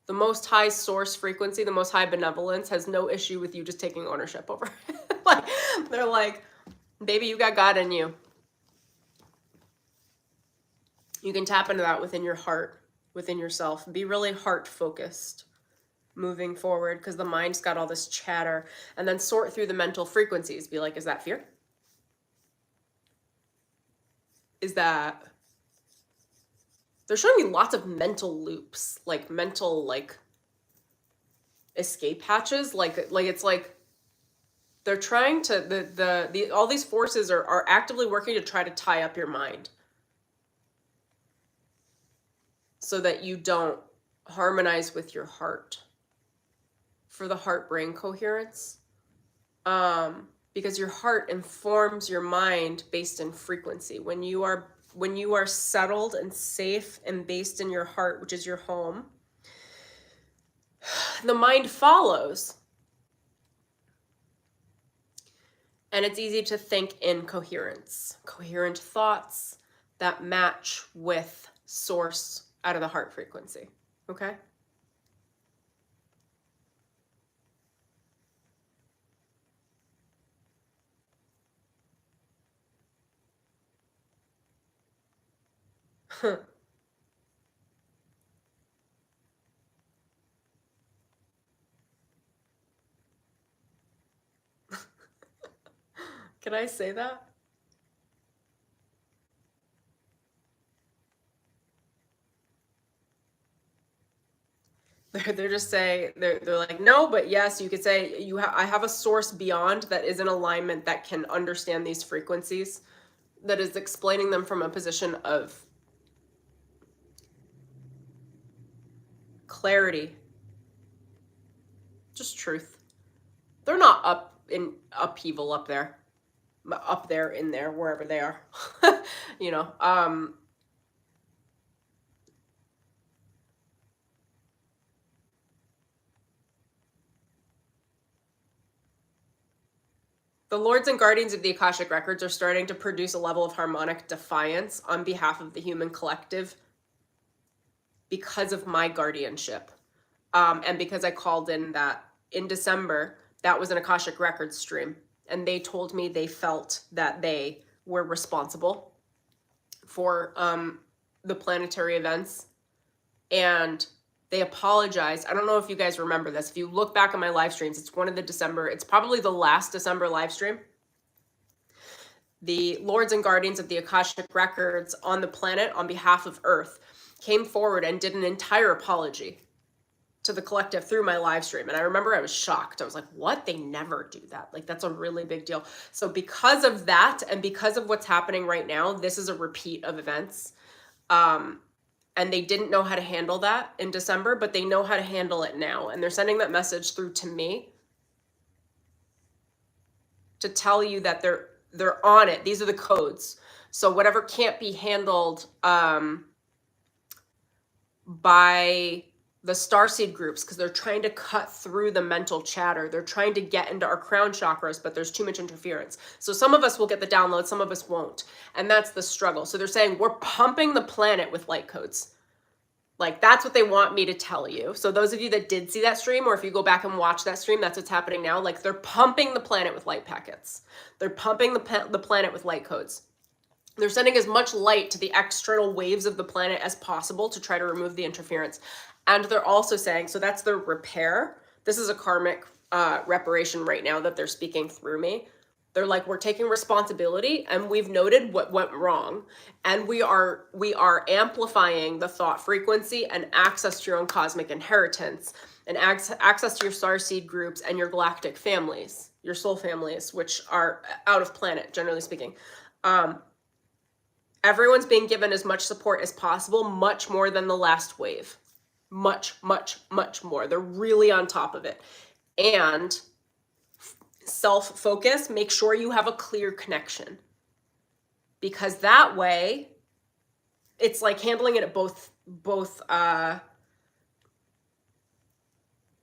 The most high source frequency, the most high benevolence has no issue with you just taking ownership over it. Like, they're like, baby, you got God in you. You can tap into that within your heart, within yourself. Be really heart focused moving forward, because the mind's got all this chatter. And then sort through the mental frequencies. Be like, is that fear? Is that... They're showing me lots of mental loops, like mental, like, escape hatches. Like it's like they're trying to, all these forces are actively working to try to tie up your mind so that you don't harmonize with your heart for the heart-brain coherence. Because your heart informs your mind based in frequency. When you are settled and safe and based in your heart, which is your home, the mind follows. And it's easy to think in coherence. Coherent thoughts that match with source out of the heart frequency. Okay? Can I say that? They're just saying, they're like, no, but yes, you could say I have a source beyond that is in alignment that can understand these frequencies, that is explaining them from a position of clarity, just truth. They're not up in upheaval up there in there, wherever they are. You know, the Lords and Guardians of the Akashic Records are starting to produce a level of harmonic defiance on behalf of the human collective because of my guardianship. And because I called in that in December, that was an Akashic Records stream. And they told me they felt that they were responsible for the planetary events. And they apologized. I don't know if you guys remember this. If you look back on my live streams, it's one of the December, it's probably the last December live stream. The Lords and Guardians of the Akashic Records on the planet on behalf of Earth came forward and did an entire apology to the collective through my live stream. And I remember I was shocked. I was like, what? They never do that. Like, that's a really big deal. So because of that, and because of what's happening right now, this is a repeat of events. And they didn't know how to handle that in December, but they know how to handle it now. And they're sending that message through to me to tell you that they're on it. These are the codes. So whatever can't be handled by the starseed groups, because they're trying to cut through the mental chatter. They're trying to get into our crown chakras, but there's too much interference. So some of us will get the download, some of us won't. And that's the struggle. So they're saying we're pumping the planet with light codes. Like, that's what they want me to tell you. So those of you that did see that stream, or if you go back and watch that stream, that's what's happening now. Like, they're pumping the planet with light packets. They're pumping the planet with light codes. They're sending as much light to the external waves of the planet as possible to try to remove the interference. And they're also saying, so that's their repair. This is a karmic reparation right now that they're speaking through me. They're like, we're taking responsibility and we've noted what went wrong. And we are amplifying the thought frequency and access to your own cosmic inheritance and access to your starseed groups and your galactic families, your soul families, which are out of planet, generally speaking. Everyone's being given as much support as possible, much more than the last wave. Much, much, much more. They're really on top of it. And self-focus, make sure you have a clear connection. Because that way, it's like handling it at both I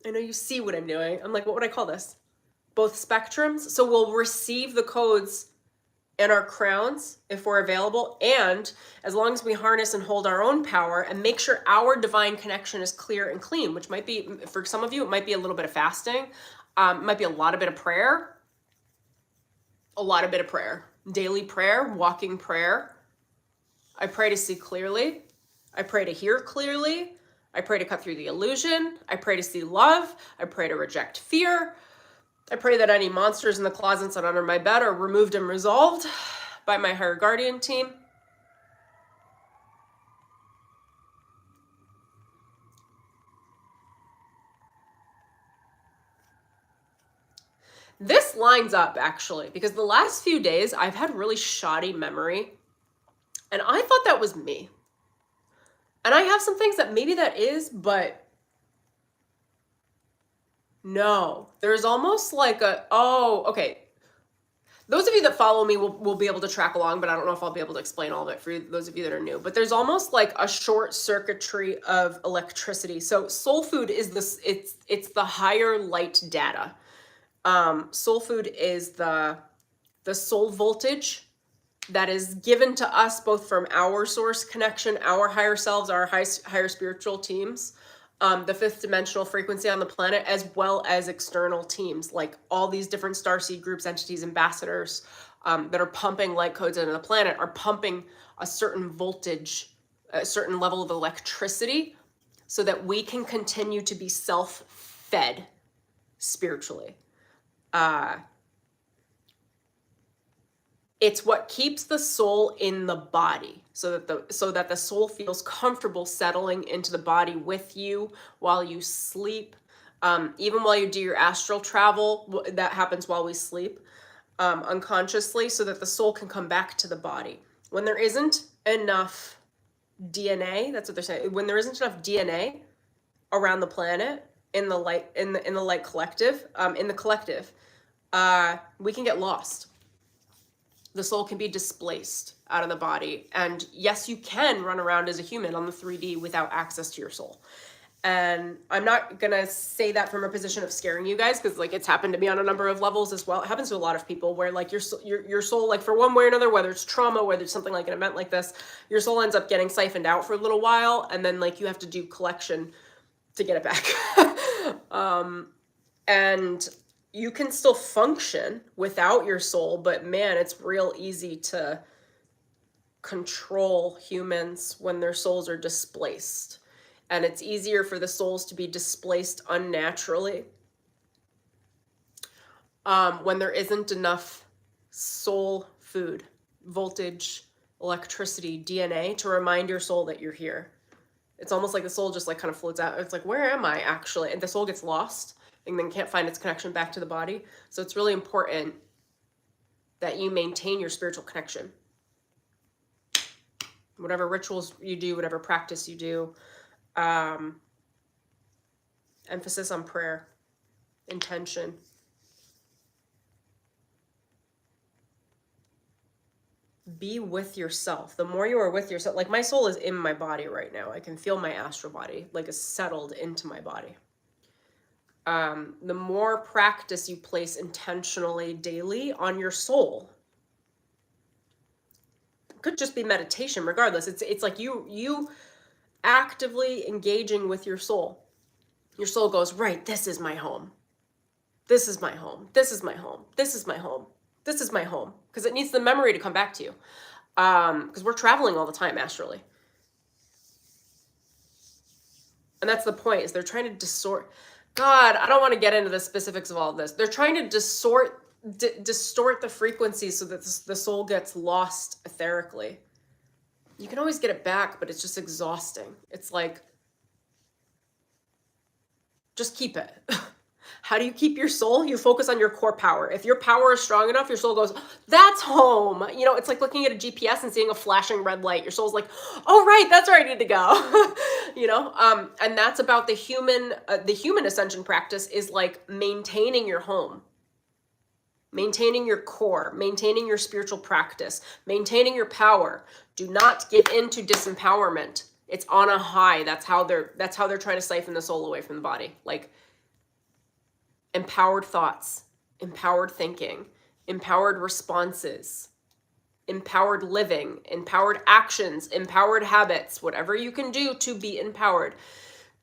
know you see what I'm doing. I'm like, what would I call this? Both spectrums. So we'll receive the codes in our crowns if we're available, and as long as we harness and hold our own power and make sure our divine connection is clear and clean, which might be, for some of you, it might be a little bit of fasting, it might be a lot of bit of prayer, daily prayer, walking prayer. I pray to see clearly. I pray to hear clearly. I pray to cut through the illusion. I pray to see love. I pray to reject fear. I pray that any monsters in the closets and under my bed are removed and resolved by my higher guardian team. This lines up, actually, because the last few days I've had really shoddy memory, and I thought that was me. And I have some things that maybe that is, but no, there's almost like okay. Those of you that follow me will be able to track along, but I don't know if I'll be able to explain all of it for those of you that are new. But there's almost like a short circuitry of electricity. So soul food is this, it's the higher light data. Soul food is the soul voltage that is given to us both from our source connection, our higher selves, our higher spiritual teams, the fifth dimensional frequency on the planet, as well as external teams, like all these different starseed groups, entities, ambassadors that are pumping light codes into the planet are pumping a certain voltage, a certain level of electricity so that we can continue to be self-fed spiritually. It's what keeps the soul in the body so that the soul feels comfortable settling into the body with you while you sleep. Even while you do your astral travel, that happens while we sleep, unconsciously, so that the soul can come back to the body. When there isn't enough DNA, that's what they're saying. When there isn't enough DNA around the planet in the light collective, we can get lost. The soul can be displaced out of the body. And yes, you can run around as a human on the 3D without access to your soul. And I'm not going to say that from a position of scaring you guys, because like it's happened to me on a number of levels as well. It happens to a lot of people where like your soul, like for one way or another, whether it's trauma, whether it's something like an event like this, your soul ends up getting siphoned out for a little while. And then like you have to do collection to get it back. And you can still function without your soul, but man, it's real easy to control humans when their souls are displaced. And it's easier for the souls to be displaced unnaturally when there isn't enough soul food, voltage, electricity, DNA to remind your soul that you're here. It's almost like the soul just like kind of floats out. It's like, where am I actually? And the soul gets lost and then can't find its connection back to the body. So it's really important that you maintain your spiritual connection. Whatever rituals you do, whatever practice you do, emphasis on prayer, intention. Be with yourself. The more you are with yourself, like my soul is in my body right now. I can feel my astral body, like it's settled into my body. The more practice you place intentionally daily on your soul, it could just be meditation regardless. It's like you actively engaging with your soul goes, right, this is my home. This is my home. This is my home. This is my home. This is my home. Because it needs the memory to come back to you. Because we're traveling all the time astrally. And that's the point, is they're trying to distort. God, I don't want to get into the specifics of all of this. They're trying to distort the frequencies so that the soul gets lost etherically. You can always get it back, but it's just exhausting. It's like, just keep it. How do you keep your soul? You focus on your core power. If your power is strong enough, your soul goes, that's home. You know, it's like looking at a GPS and seeing a flashing red light. Your soul's like, oh, right, that's where I need to go. You know, and that's about the human ascension practice, is like maintaining your home, maintaining your core, maintaining your spiritual practice, maintaining your power. Do not give into disempowerment. It's on a high. That's how they're trying to siphon the soul away from the body. Like, empowered thoughts, empowered thinking, empowered responses, empowered living, empowered actions, empowered habits, whatever you can do to be empowered.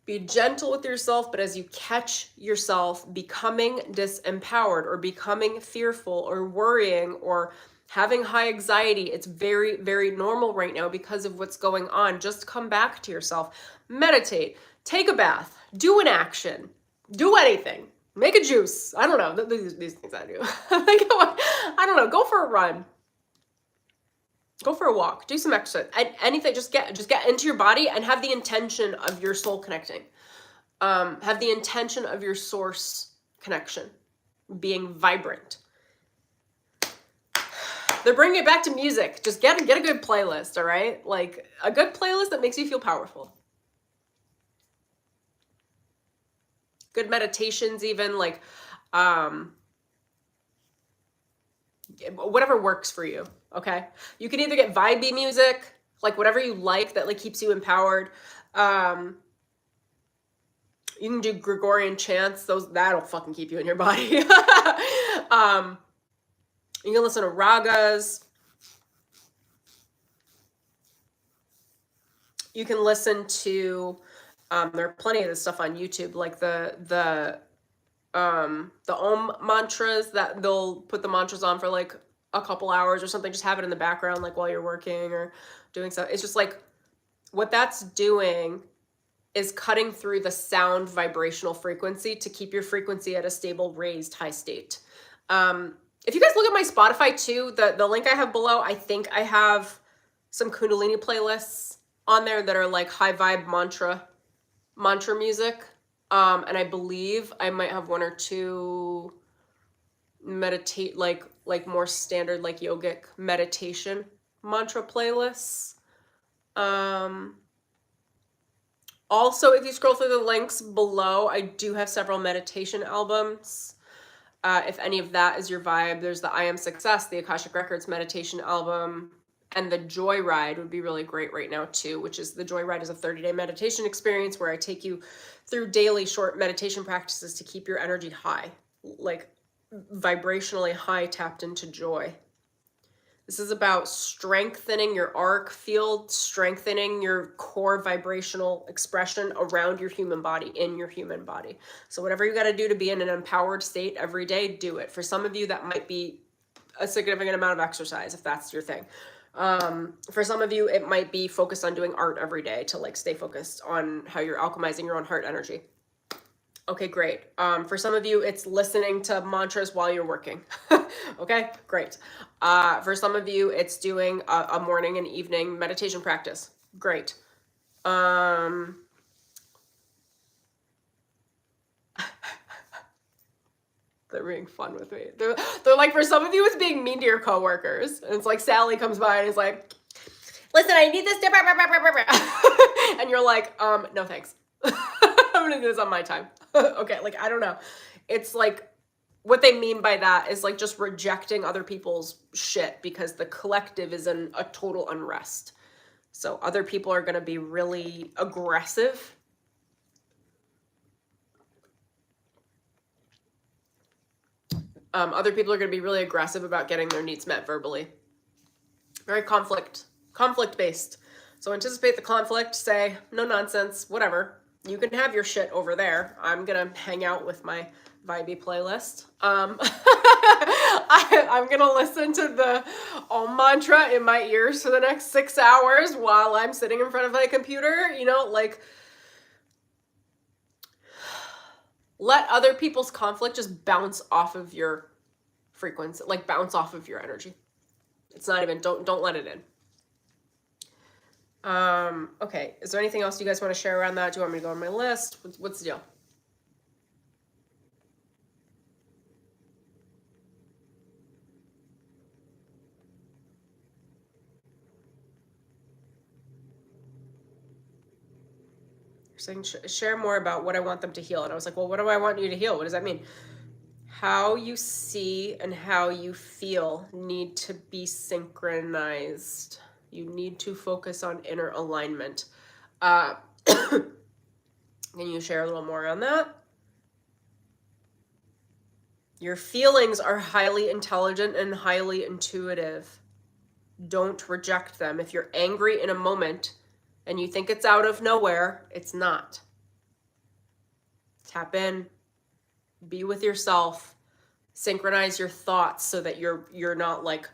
Be gentle with yourself, but as you catch yourself becoming disempowered or becoming fearful or worrying or having high anxiety, it's very, very normal right now because of what's going on. Just come back to yourself. Meditate, take a bath, do an action, do anything. Make a juice. I don't know. These things I do. I don't know. Go for a run. Go for a walk. Do some exercise. Anything. Just get into your body and have the intention of your soul connecting. Have the intention of your source connection being vibrant. They're bringing it back to music. Just get a good playlist, all right? Like a good playlist that makes you feel powerful. Good meditations, even, like whatever works for you. Okay, you can either get vibey music, like whatever you like that like keeps you empowered. You can do Gregorian chants; that'll fucking keep you in your body. You can listen to ragas. You can listen to. There are plenty of this stuff on YouTube, like the Om mantras, that they'll put the mantras on for like a couple hours or something. Just have it in the background, like while you're working or doing stuff. It's just like, what that's doing is cutting through the sound vibrational frequency to keep your frequency at a stable, raised, high state. If you guys look at my Spotify too, the link I have below, I think I have some Kundalini playlists on there that are like high vibe mantra music. And I believe I might have one or two meditate, like more standard, like yogic meditation mantra playlists. Also, if you scroll through the links below, I do have several meditation albums. If any of that is your vibe, there's the I Am Success, the Akashic Records meditation album, and the Joyride would be really great right now too, which is, the Joyride is a 30-day meditation experience where I take you through daily short meditation practices to keep your energy high, like vibrationally high, tapped into joy. This is about strengthening your arc field, strengthening your core vibrational expression around your human body, in your human body. So whatever you got to do to be in an empowered state every day, do it. For some of you, that might be a significant amount of exercise, if that's your thing. For some of you, it might be focused on doing art every day to like stay focused on how you're alchemizing your own heart energy. Okay, great. For some of you, it's listening to mantras while you're working. Okay, great. For some of you, it's doing a morning and evening meditation practice. Great. They're being fun with me. They're like, for some of you, it's being mean to your coworkers. And it's like Sally comes by and is like, listen, I need this. And you're like, no, thanks. I'm gonna do this on my time. Okay, like, I don't know. It's like, what they mean by that is like just rejecting other people's shit because the collective is in a total unrest. So other people are gonna be really aggressive. Other people are gonna be really aggressive about getting their needs met verbally. Very conflict-based. So anticipate the conflict, say, no nonsense, whatever. You can have your shit over there. I'm gonna hang out with my vibey playlist. I'm gonna listen to the Om mantra in my ears for the next 6 hours while I'm sitting in front of my computer, you know, like, let other people's conflict just bounce off of your frequency, like bounce off of your energy. It's not even, don't let it in. Okay, is there anything else you guys want to share around that? Do you want me to go on my list? What's the deal? You're saying share more about what I want them to heal. And I was like, well, what do I want you to heal? What does that mean? How you see and how you feel need to be synchronized. You need to focus on inner alignment. Can you share a little more on that? Your feelings are highly intelligent and highly intuitive. Don't reject them. If you're angry in a moment and you think it's out of nowhere, it's not. Tap in, be with yourself, synchronize your thoughts so that you're not like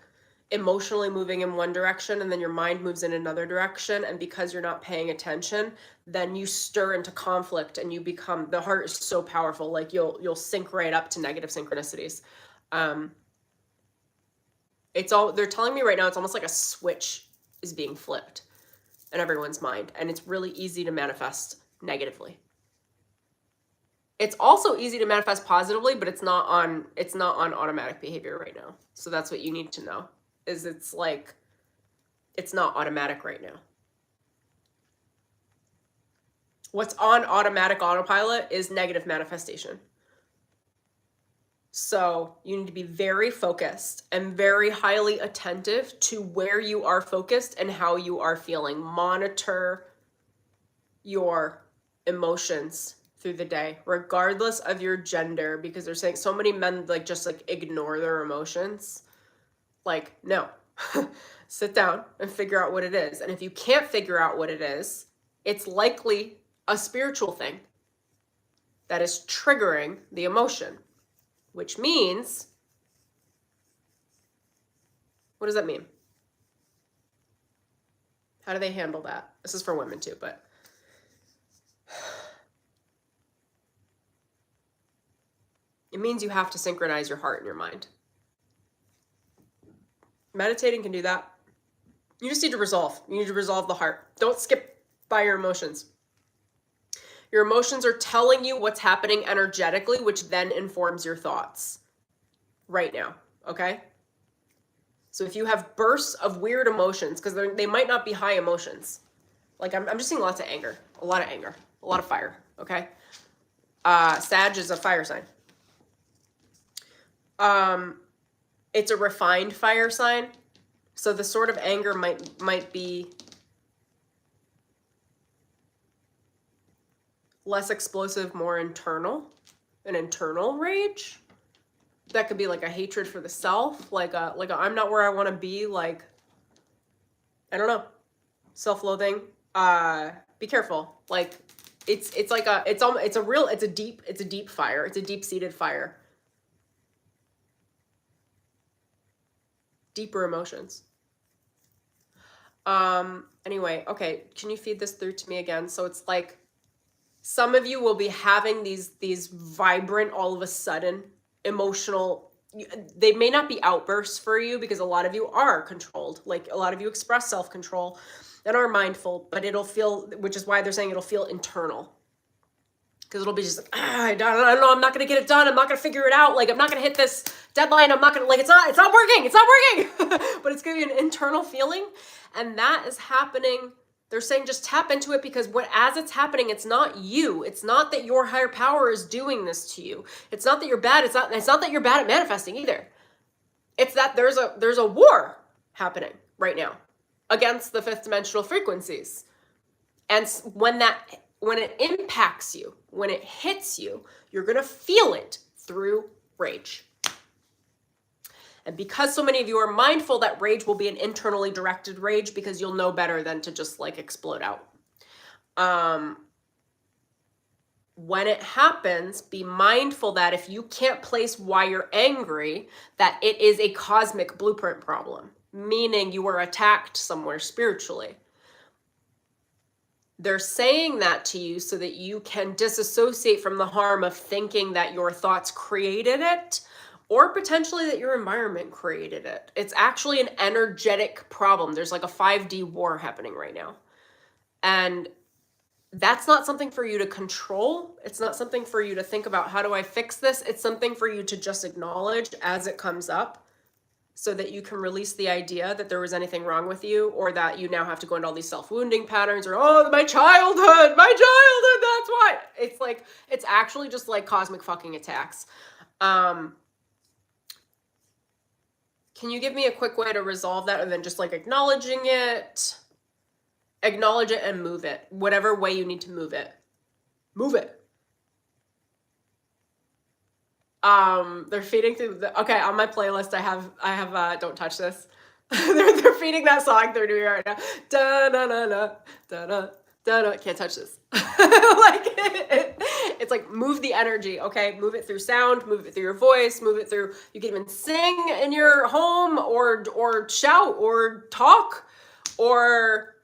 emotionally moving in one direction and then your mind moves in another direction, and because you're not paying attention, then you stir into conflict and you become, the heart is so powerful, like you'll sync right up to negative synchronicities. They're telling me right now it's almost like a switch is being flipped in everyone's mind, and it's really easy to manifest negatively. It's also easy to manifest positively, but it's not on automatic behavior right now. So that's what you need to know, is it's like, it's not automatic right now. What's on automatic autopilot is negative manifestation. So you need to be very focused and very highly attentive to where you are focused and how you are feeling. Monitor your emotions through the day, regardless of your gender, because they're saying so many men like just like ignore their emotions. Like, no, sit down and figure out what it is. And if you can't figure out what it is, it's likely a spiritual thing that is triggering the emotion, which means, what does that mean? How do they handle that? This is for women too, but it means you have to synchronize your heart and your mind. Meditating can do that. You just need to resolve. You need to resolve the heart. Don't skip by your emotions. Your emotions are telling you what's happening energetically, which then informs your thoughts right now, okay? So if you have bursts of weird emotions, because they might not be high emotions. Like I'm just seeing lots of anger, a lot of anger, a lot of fire, okay? Sag is a fire sign. It's a refined fire sign. So the sort of anger might be less explosive, more internal, an internal rage. That could be like a hatred for the self, like a I'm not where I want to be, like, I don't know, self-loathing. Be careful. Like it's a deep fire. It's a deep-seated fire. Deeper emotions. Anyway, okay, can you feed this through to me again? So it's like some of you will be having these vibrant, all of a sudden, emotional, they may not be outbursts for you because a lot of you are controlled. Like a lot of you express self-control and are mindful, but it'll feel, which is why they're saying it'll feel internal. Because it'll be just like, I don't know, I'm not going to get it done. I'm not going to figure it out. Like, I'm not going to hit this deadline. I'm not going to, like, it's not working. It's not working. But it's going to be an internal feeling. And that is happening. They're saying just tap into it, because as it's happening, it's not you. It's not that your higher power is doing this to you. It's not that you're bad. It's not that you're bad at manifesting either. It's that there's a war happening right now against the fifth dimensional frequencies. And when it impacts you, when it hits you, you're going to feel it through rage. And because so many of you are mindful, that rage will be an internally directed rage because you'll know better than to just like explode out. When it happens, be mindful that if you can't place why you're angry, that it is a cosmic blueprint problem, meaning you were attacked somewhere spiritually. They're saying that to you so that you can disassociate from the harm of thinking that your thoughts created it, or potentially that your environment created it. It's actually an energetic problem. There's like a 5D war happening right now. And that's not something for you to control. It's not something for you to think about, how do I fix this? It's something for you to just acknowledge as it comes up, so that you can release the idea that there was anything wrong with you, or that you now have to go into all these self-wounding patterns, or, oh, my childhood, that's why. It's like, it's actually just like cosmic fucking attacks. Can you give me a quick way to resolve that, and then just like acknowledging it? Acknowledge it and move it. Whatever way you need to move it. Move it. They're feeding through the, okay, on my playlist I have Don't Touch This. they're feeding that song through me right now. Da da da da da da da. Can't touch this. Like it's like, move the energy, okay? Move it through sound, move it through your voice, move it through, you can even sing in your home, or shout, or talk, or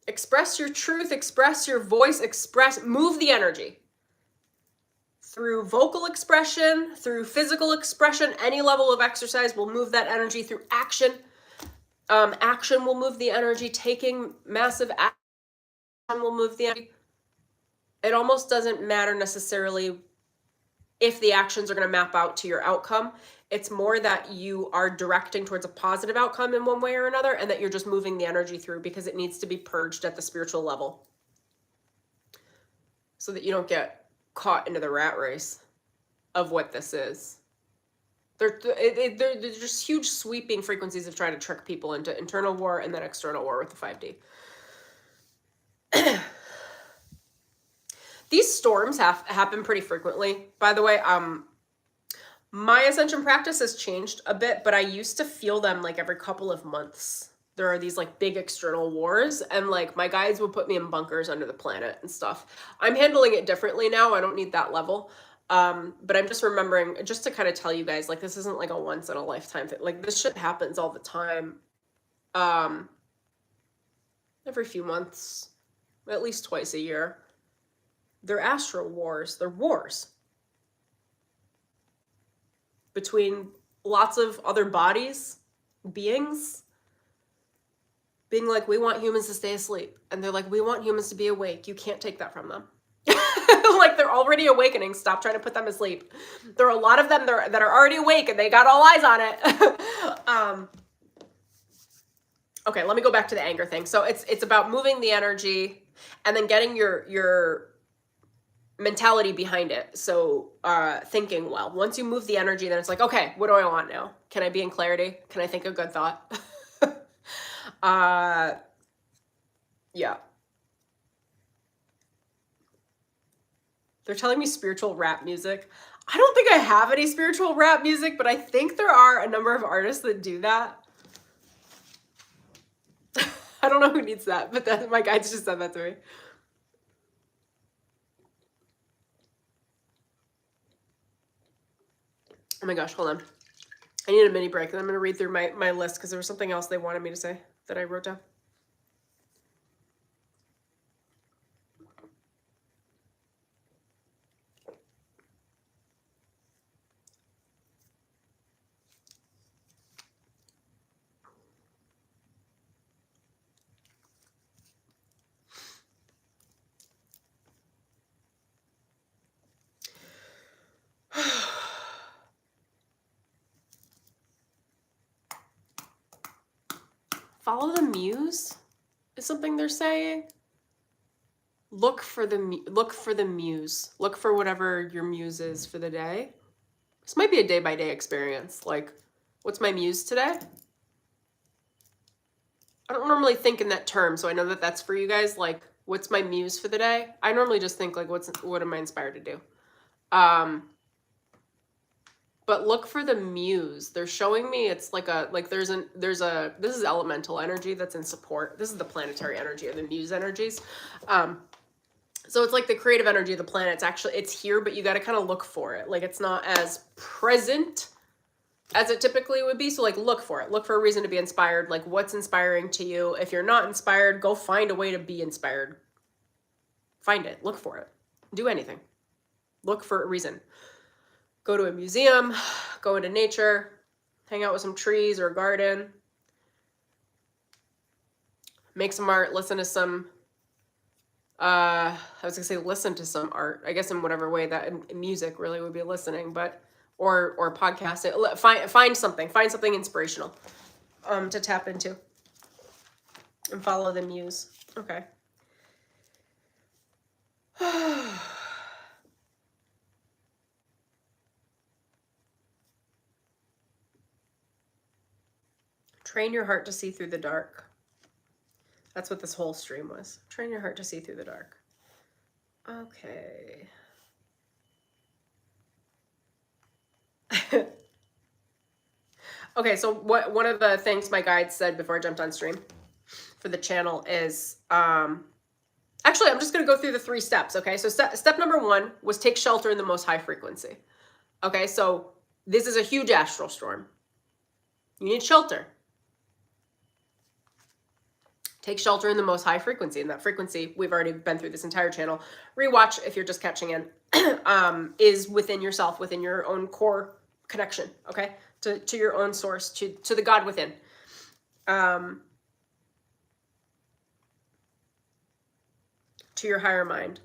express your truth, express your voice, move the energy. Through vocal expression, through physical expression, any level of exercise will move that energy. Through action. Action will move the energy. Taking massive action will move the energy. It almost doesn't matter necessarily if the actions are going to map out to your outcome. It's more that you are directing towards a positive outcome in one way or another, and that you're just moving the energy through because it needs to be purged at the spiritual level, so that you don't get caught into the rat race of what this is. They're just huge sweeping frequencies of trying to trick people into internal war and then external war with the 5D. These storms happen pretty frequently. By the way, my ascension practice has changed a bit, but I used to feel them like every couple of months. There are these like big external wars, and like my guides would put me in bunkers under the planet and stuff. I'm handling it differently now. I don't need that level. But I'm just remembering, just to kind of tell you guys, like, this isn't like a once in a lifetime thing. Like, this shit happens all the time. Every few months, at least twice a year. They're astral wars. They're wars between lots of other bodies, beings, being like, we want humans to stay asleep. And they're like, we want humans to be awake. You can't take that from them. Like, they're already awakening. Stop trying to put them asleep. There are a lot of them that are already awake, and they got all eyes on it. Okay, let me go back to the anger thing. So it's about moving the energy and then getting your mentality behind it. So thinking well. Once you move the energy, then it's like, okay, what do I want now? Can I be in clarity? Can I think a good thought? Yeah. They're telling me spiritual rap music. I don't think I have any spiritual rap music, but I think there are a number of artists that do that. I don't know who needs that, but my guides just said that to me. Oh my gosh, hold on. I need a mini break, and I'm going to read through my list because there was something else they wanted me to say that I wrote down. Follow the muse is something they're saying. Look for the muse. Look for whatever your muse is for the day. This might be a day-by-day experience. Like, what's my muse today? I don't normally think in that term, so I know that that's for you guys. Like, what's my muse for the day? I normally just think, like, what am I inspired to do? But look for the muse. They're showing me it's like this is elemental energy that's in support. This is the planetary energy or the muse energies. So it's like the creative energy of the planet. It's here, but you got to kind of look for it. Like it's not as present as it typically would be. So like look for it. Look for a reason to be inspired. Like what's inspiring to you. If you're not inspired, go find a way to be inspired. Find it. Look for it. Do anything. Look for a reason. Go to a museum, go into nature, hang out with some trees or a garden, make some art, listen to some, I was gonna say listen to some art, I guess in whatever way that music really would be listening, but, or podcasting, find something inspirational, to tap into and follow the muse. Okay. Train your heart to see through the dark. That's what this whole stream was. Train your heart to see through the dark. Okay. Okay, so one of the things my guide said before I jumped on stream for the channel is, actually, I'm just going to go through the 3 steps, okay? So step number 1 was take shelter in the most high frequency. Okay, so this is a huge astral storm. You need shelter. Take shelter in the most high frequency. And that frequency, we've already been through this entire channel. Rewatch if you're just catching in, is within yourself, within your own core connection, okay? To your own source, to the God within. To your higher mind.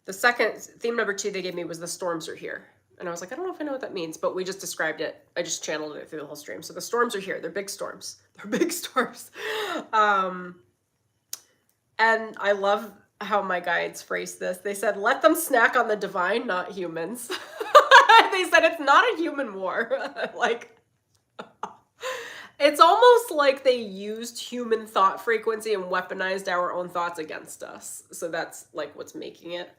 The second, theme number 2 they gave me was the storms are here. And I was like, I don't know if I know what that means, but we just described it. I just channeled it through the whole stream. So the storms are here. They're big storms. They're big storms. And I love how my guides phrased this. They said, let them snack on the divine, not humans. They said it's not a human war. Like, it's almost like they used human thought frequency and weaponized our own thoughts against us. So that's like what's making it.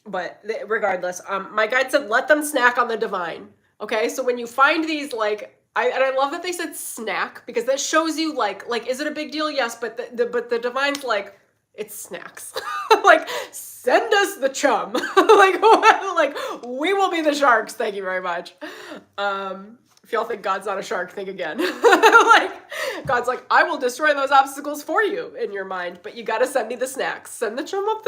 But regardless, my guide said, let them snack on the divine. Okay, so when you find these, like, I love that they said snack, because that shows you, like, is it a big deal? Yes, but the divine's like, it's snacks. Like, send us the chum. like, we will be the sharks. Thank you very much. If y'all think God's not a shark, think again. Like, God's like, I will destroy those obstacles for you in your mind, but you gotta send me the snacks. Send the chum up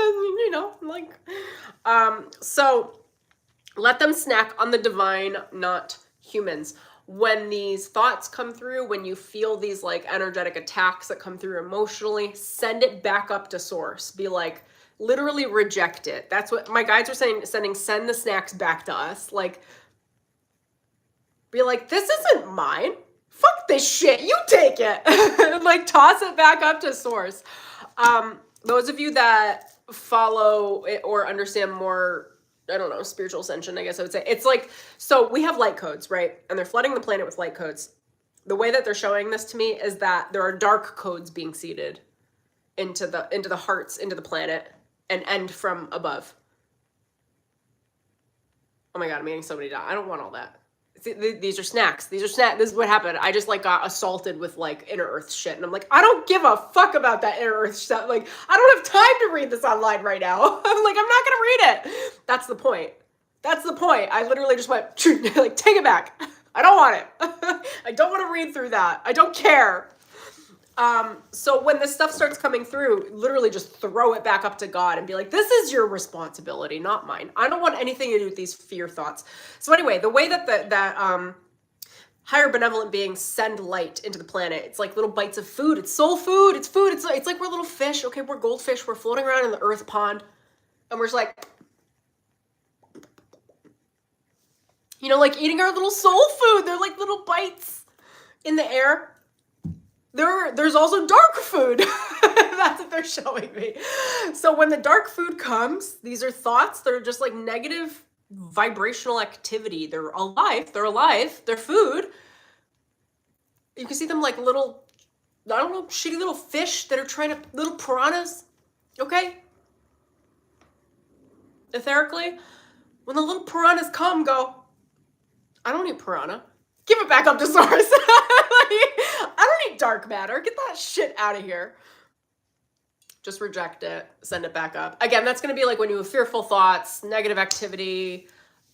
so let them snack on the divine, not humans. When these thoughts come through, when you feel these like energetic attacks that come through emotionally, send it back up to source. Be like, literally reject it. That's what my guides are saying, send the snacks back to us. Like, be like, this isn't mine. Fuck this shit. You take it. Like, toss it back up to source. Those of you that follow it or understand more, I don't know, spiritual ascension, I guess I would say. It's like, so we have light codes, right? And they're flooding the planet with light codes. The way that they're showing this to me is that there are dark codes being seeded into the hearts, into the planet, and end from above. Oh my God, I'm eating so many dots. I don't want all that. These are snacks. These are snacks. This is what happened. I just like got assaulted with like inner earth shit. And I'm like, I don't give a fuck about that inner earth stuff. Like, I don't have time to read this online right now. I'm like, I'm not going to read it. That's the point. That's the point. I literally just went, like, take it back. I don't want it. I don't want to read through that. I don't care. So when this stuff starts coming through, literally just throw it back up to God and be like, this is your responsibility, not mine. I don't want anything to do with these fear thoughts. So anyway, the way that higher benevolent beings send light into the planet, it's like little bites of food. It's soul food. It's food. It's like we're little fish. Okay, we're goldfish. We're floating around in the earth pond. And we're just like, you know, like eating our little soul food. They're like little bites in the air. There's also dark food. That's what they're showing me. So when the dark food comes, these are thoughts that are just like negative vibrational activity. They're alive. They're food. You can see them like little, I don't know, shitty little fish that are little piranhas Okay? Etherically, when the little piranhas come, go, I don't need piranha. Give it back up to source. Like, I don't need dark matter. Get that shit out of here. Just reject it. Send it back up. Again, that's going to be like when you have fearful thoughts, negative activity,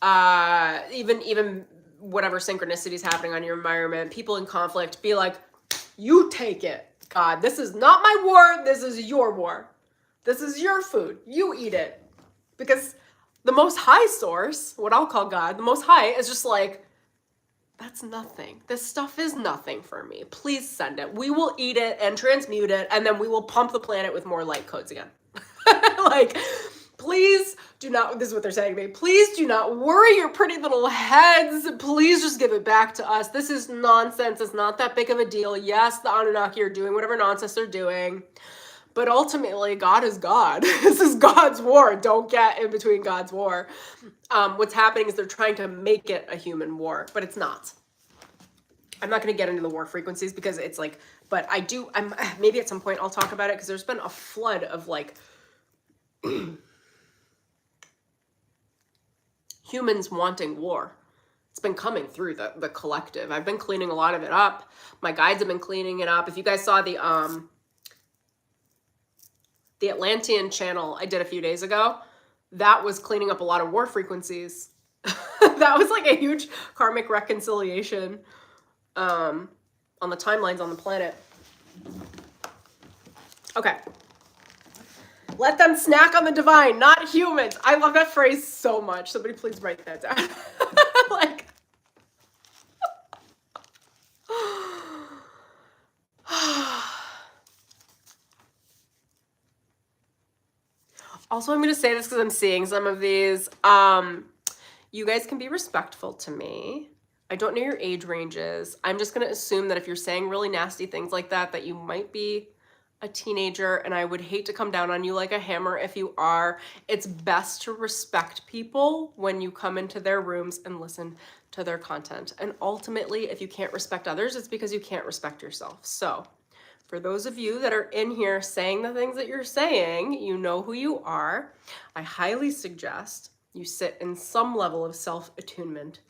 even whatever synchronicity is happening on your environment, people in conflict, be like, you take it. God, this is not my war. This is your war. This is your food. You eat it. Because the most high source, what I'll call God, the most high is just like, that's nothing. This stuff is nothing for me. Please send it. We will eat it and transmute it, and then we will pump the planet with more light codes again. Like, please do not, this is what they're saying to me, please do not worry your pretty little heads. Please just give it back to us. This is nonsense. It's not that big of a deal. Yes, the Anunnaki are doing whatever nonsense they're doing. But ultimately, God is God. This is God's war. Don't get in between God's war. What's happening is they're trying to make it a human war, but it's not. I'm not going to get into the war frequencies because it's like, but maybe at some point I'll talk about it because there's been a flood of like humans wanting war. It's been coming through the collective. I've been cleaning a lot of it up. My guides have been cleaning it up. If you guys saw the Atlantean channel I did a few days ago, that was cleaning up a lot of war frequencies. That was like a huge karmic reconciliation on the timelines on the planet. Okay. Let them snack on the divine, not humans. I love that phrase so much. Somebody please write that down. Like, also, I'm going to say this because I'm seeing some of these. You guys can be respectful to me. I don't know your age ranges. I'm just going to assume that if you're saying really nasty things like that, that you might be a teenager, and I would hate to come down on you like a hammer if you are. It's best to respect people when you come into their rooms and listen to their content. And ultimately, if you can't respect others, it's because you can't respect yourself. So for those of you that are in here saying the things that you're saying, you know who you are. I highly suggest you sit in some level of self-attunement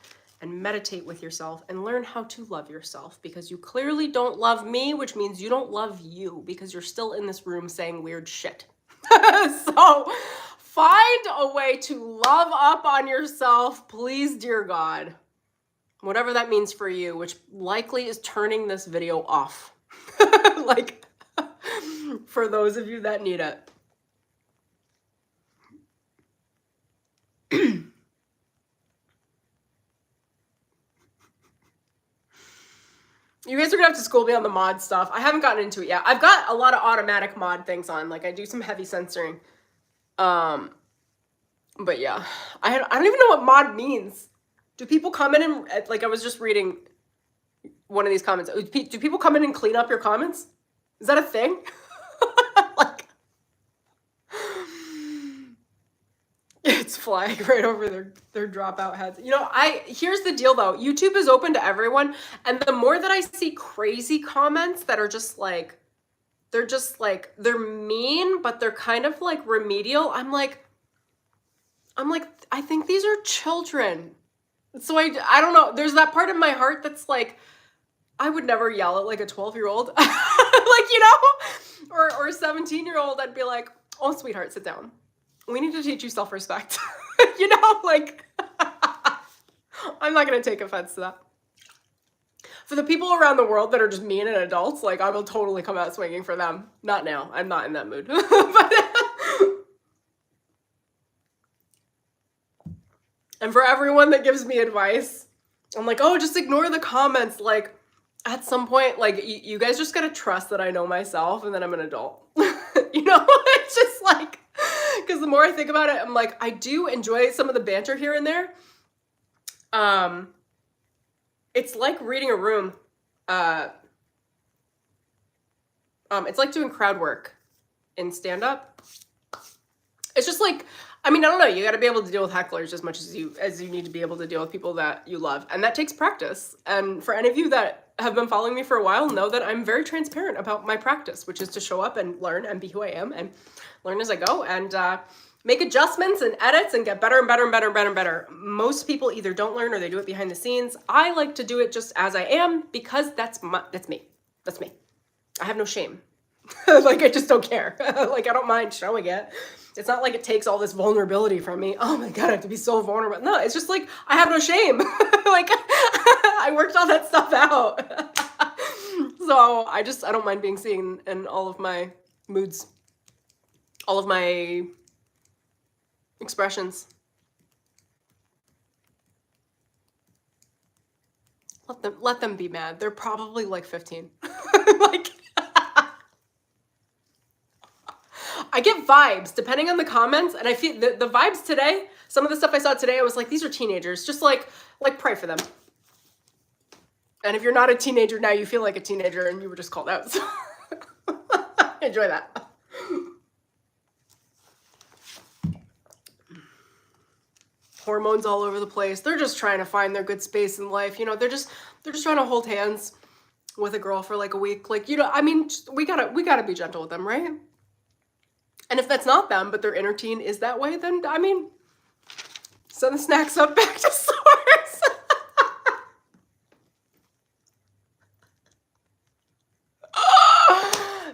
and meditate with yourself and learn how to love yourself, because you clearly don't love me, which means you don't love you because you're still in this room saying weird shit. So find a way to love up on yourself, please, dear God. Whatever that means for you, which likely is turning this video off. Like, for those of you that need it. You guys are gonna have to school me on the mod stuff. I haven't gotten into it yet. I've got a lot of automatic mod things on. Like, I do some heavy censoring. But yeah, I don't even know what mod means. Do people come in and, like, I was just reading one of these comments. Do people come in and clean up your comments? Is that a thing? Like, it's flying right over their dropout heads. You know, here's the deal though. YouTube is open to everyone. And the more that I see crazy comments that are just like, they're mean, but they're kind of like remedial. I'm like, I think these are children. So I don't know. There's that part of my heart that's like, I would never yell at like a 12-year-old, like, you know, or a 17-year-old. I'd be like, oh, sweetheart, sit down. We need to teach you self-respect. You know, like, I'm not going to take offense to that. For the people around the world that are just mean and adults, like, I will totally come out swinging for them. Not now. I'm not in that mood. But, and for everyone that gives me advice, I'm like, oh, just ignore the comments. Like, at some point, like, you guys just got to trust that I know myself and that I'm an adult. You know, it's just like, because the more I think about it, I'm like, I do enjoy some of the banter here and there. It's like reading a room. It's like doing crowd work in stand-up. It's just like, I mean, I don't know. You got to be able to deal with hecklers as much as you need to be able to deal with people that you love. And that takes practice. And for any of you that have been following me for a while, know that I'm very transparent about my practice, which is to show up and learn and be who I am and learn as I go and make adjustments and edits and get better and better and better and better and better. Most people either don't learn or they do it behind the scenes. I like to do it just as I am because that's me. That's me. I have no shame. Like, I just don't care. Like, I don't mind showing it. It's not like it takes all this vulnerability from me. Oh my God, I have to be so vulnerable. No, it's just like, I have no shame. Like, I worked all that stuff out. So I don't mind being seen in all of my moods, all of my expressions. Let them be mad. They're probably like 15. Like, I get vibes depending on the comments, and I feel the vibes today, some of the stuff I saw today, I was like, these are teenagers. Just like pray for them. And if you're not a teenager now, you feel like a teenager and you were just called out. So enjoy that. Hormones all over the place. They're just trying to find their good space in life. You know, they're just trying to hold hands with a girl for like a week. Like, you know, I mean, we gotta be gentle with them, right? And if that's not them, but their inner teen is that way, then, I mean, send the snacks up back to source.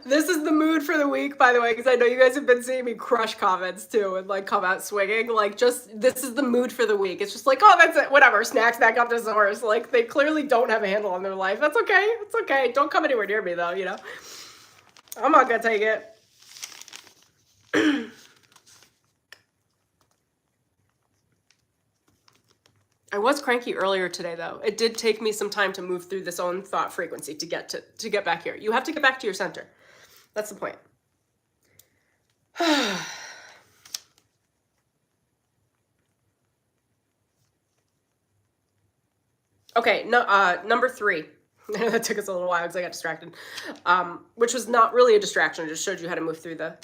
This is the mood for the week, by the way, because I know you guys have been seeing me crush comments too and like come out swinging. Like, just, this is the mood for the week. It's just like, oh, that's it, whatever, snacks back up to source. Like, they clearly don't have a handle on their life. That's okay. It's okay. Don't come anywhere near me though, you know? I'm not gonna take it. I was cranky earlier today though. It did take me some time to move through this own thought frequency to get back here. You have to get back to your center. That's the point. Okay, no, number 3. That took us a little while because I got distracted. Which was not really a distraction. It just showed you how to move through the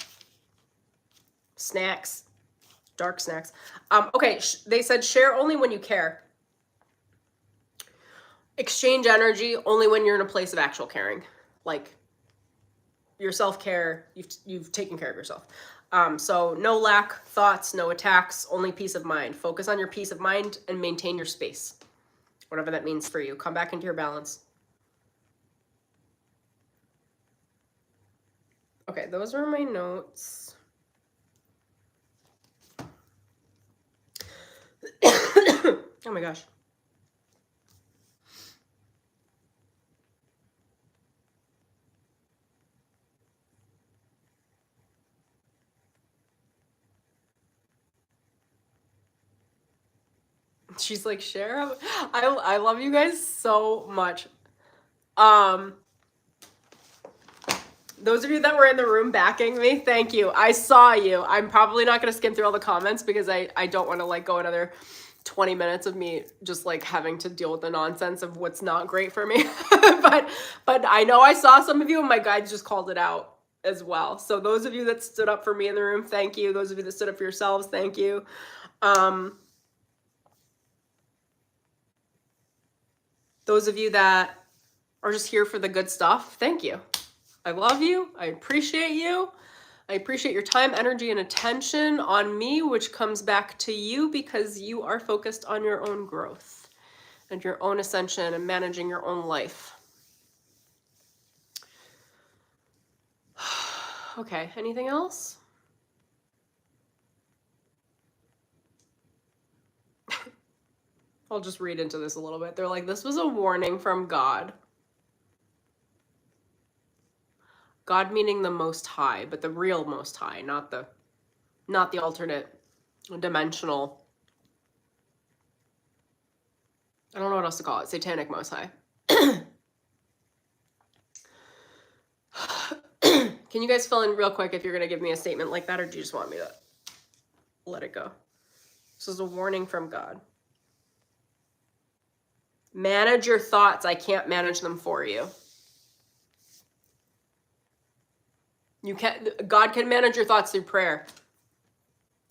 snacks, dark snacks. Okay, they said share only when you care. Exchange energy only when you're in a place of actual caring. Like, your self-care, you've taken care of yourself. So no lack thoughts, no attacks, only peace of mind. Focus on your peace of mind and maintain your space. Whatever that means for you. Come back into your balance. Okay, those are my notes. Oh my gosh. She's like, share. I love you guys so much. Those of you that were in the room backing me, thank you. I saw you. I'm probably not going to skim through all the comments because I don't want to like go another 20 minutes of me just like having to deal with the nonsense of what's not great for me. but I know I saw some of you and my guides just called it out as well. So those of you that stood up for me in the room, thank you. Those of you that stood up for yourselves, thank you. Those of you that are just here for the good stuff, thank you. I love you. I appreciate you. I appreciate your time, energy, and attention on me, which comes back to you because you are focused on your own growth and your own ascension and managing your own life. Okay, anything else? I'll just read into this a little bit. They're like, this was a warning from God. God meaning the Most High, but the real Most High, not the alternate dimensional. I don't know what else to call it. Satanic Most High. Can you guys fill in real quick if you're going to give me a statement like that, or do you just want me to let it go? This is a warning from God. Manage your thoughts. I can't manage them for you. God can manage your thoughts through prayer.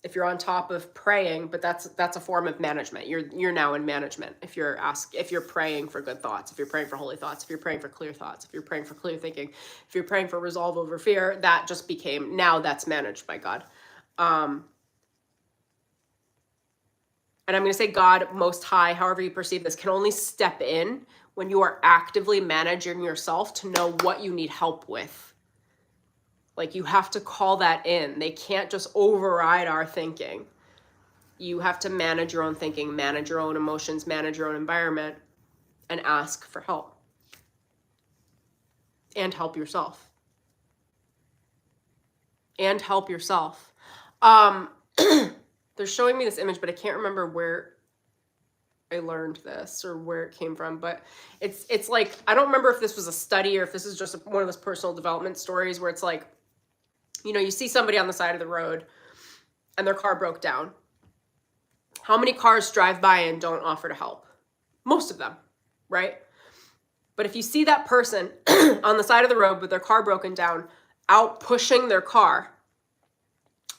if you're on top of praying, but that's a form of management. You're now in management. If you're praying for good thoughts, if you're praying for holy thoughts, if you're praying for clear thoughts, if you're praying for clear thinking, if you're praying for resolve over fear, that just became, now that's managed by God. And I'm going to say God, Most High, however you perceive this, can only step in when you are actively managing yourself to know what you need help with. Like, you have to call that in. They can't just override our thinking. You have to manage your own thinking, manage your own emotions, manage your own environment, and ask for help. And help yourself. And help yourself. They're showing me this image, but I can't remember where I learned this or where it came from, but it's like, I don't remember if this was a study or if this is just one of those personal development stories where it's like, you know, you see somebody on the side of the road and their car broke down. How many cars drive by and don't offer to help? Most of them, right? But if you see that person on the side of the road with their car broken down, out pushing their car,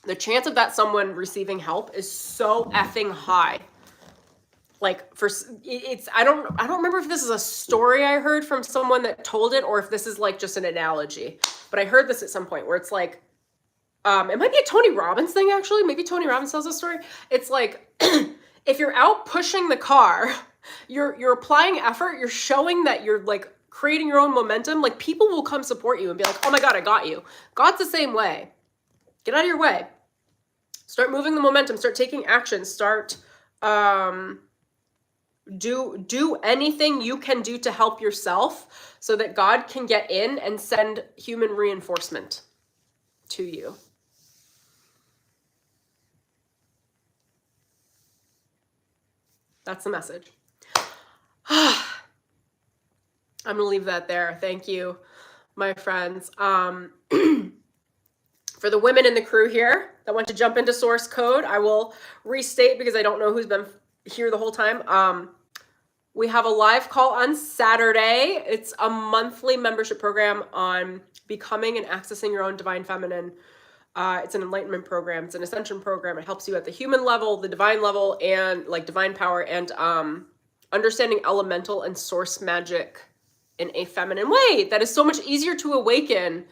the chance of that someone receiving help is so effing high. Like, I don't remember if this is a story I heard from someone that told it or if this is like just an analogy, but I heard this at some point where it's like, it might be a Tony Robbins thing, actually. Maybe Tony Robbins tells a story. It's like, if you're out pushing the car, you're applying effort, you're showing that you're like creating your own momentum. Like, people will come support you and be like, oh my God, I got you. God's the same way. Get out of your way. Start moving the momentum. Start taking action. Start, do anything you can do to help yourself so that God can get in and send human reinforcement to you. That's the message. I'm going to leave that there. Thank you, my friends. For the women in the crew here that want to jump into source code, I will restate because I don't know who's been here the whole time. We have a live call on Saturday. It's a monthly membership program on becoming and accessing your own divine feminine. It's an enlightenment program. It's an ascension program. It helps you at the human level, the divine level, and like divine power, and understanding elemental and source magic in a feminine way that is so much easier to awaken.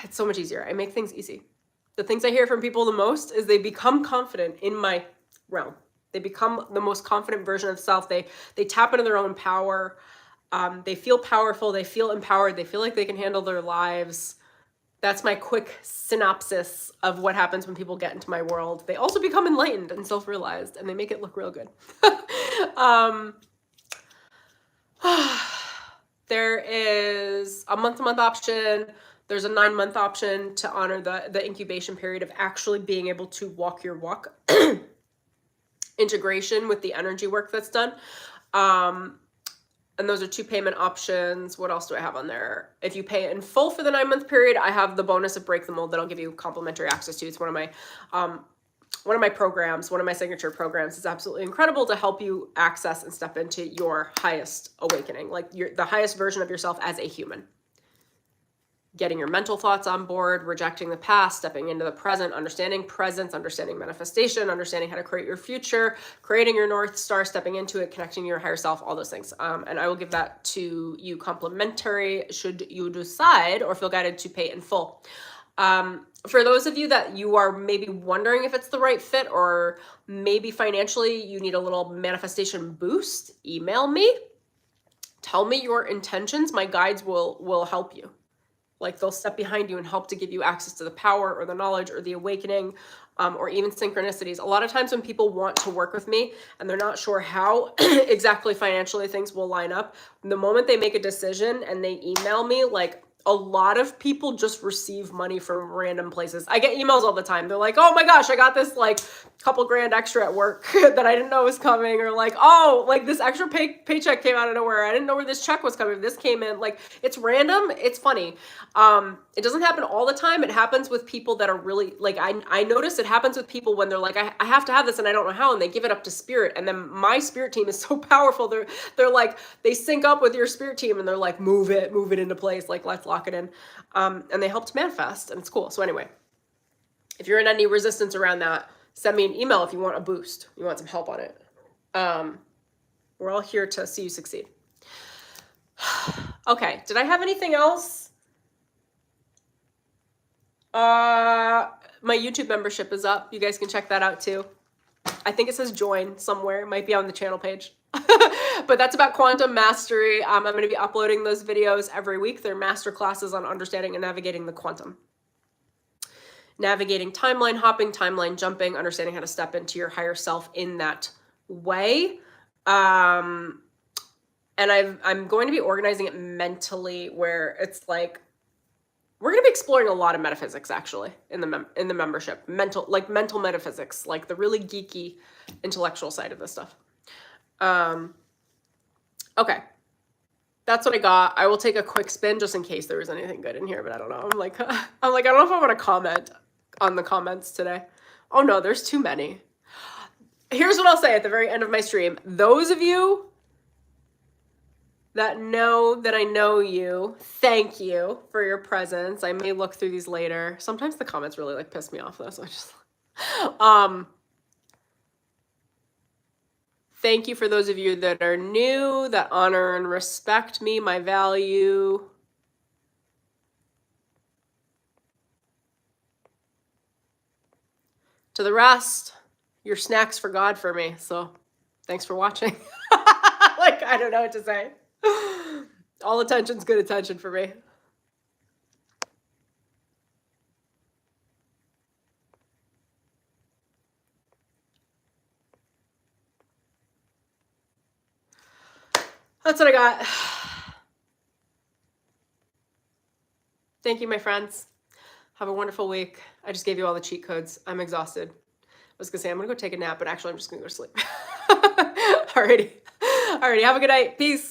It's so much easier. I make things easy. The things I hear from people the most is they become confident in my realm. They become the most confident version of self. They tap into their own power. They feel powerful. They feel empowered. They feel like they can handle their lives. That's my quick synopsis of what happens when people get into my world. They also become enlightened and self-realized, and they make it look real good. There is a month-to-month option. There's a 9-month option to honor the incubation period of actually being able to walk your walk. Integration with the energy work that's done. And those are 2 payment options. What else do I have on there? If you pay in full for the 9-month period, I have the bonus of Break the Mold that I'll give you complimentary access to. It's one of my programs, one of my signature programs. It's absolutely incredible to help you access and step into your highest awakening, like the highest version of yourself as a human. Getting your mental thoughts on board, rejecting the past, stepping into the present, understanding presence, understanding manifestation, understanding how to create your future, creating your North Star, stepping into it, connecting your higher self, all those things. And I will give that to you complimentary should you decide or feel guided to pay in full. For those of you that you are maybe wondering if it's the right fit or maybe financially you need a little manifestation boost, email me. Tell me your intentions. My guides will help you. Like, they'll step behind you and help to give you access to the power or the knowledge or the awakening, or even synchronicities. A lot of times when people want to work with me and they're not sure how exactly financially things will line up, the moment they make a decision and they email me, like, a lot of people just receive money from random places. I get emails all the time. They're like, oh my gosh, I got this like couple grand extra at work that I didn't know was coming. Or like, oh, like this extra paycheck came out of nowhere. I didn't know where this check was coming. This came in. Like, it's random. It's funny. It doesn't happen all the time. It happens with people that are really like, I notice it happens with people when they're like, I have to have this and I don't know how. And they give it up to spirit. And then my spirit team is so powerful. They're like, they sync up with your spirit team and they're like, move it into place. Like, let's lock it in. And they helped manifest, and it's cool. So anyway, If you're in any resistance around that, send me an email if you want a boost. You want some help on it. We're all here to see you succeed. Okay, did I have anything else? My YouTube membership is up. You guys can check that out too. I think it says join somewhere. It might be on the channel page. But that's about quantum mastery. I'm going to be uploading those videos every week. They're masterclasses on understanding and navigating the quantum. Navigating timeline hopping, timeline jumping, understanding how to step into your higher self in that way. And I'm going to be organizing it mentally where it's like, we're going to be exploring a lot of metaphysics actually in the membership. Mental metaphysics, like the really geeky intellectual side of this stuff. Okay. That's what I got. I will take a quick spin just in case there was anything good in here, but I don't know. I'm like, I don't know if I want to comment on the comments today. Oh no, there's too many. Here's what I'll say at the very end of my stream. Those of you that know that I know you, thank you for your presence. I may look through these later. Sometimes the comments really like piss me off though, so I just thank you for those of you that are new, that honor and respect me, my value. To the rest, your snacks for God for me. So thanks for watching. Like, I don't know what to say. All attention's good attention for me. That's what I got. Thank you, my friends. Have a wonderful week. I just gave you all the cheat codes. I'm exhausted. I was gonna say I'm gonna go take a nap, but actually I'm just gonna go to sleep. Alrighty. Have a good night. Peace.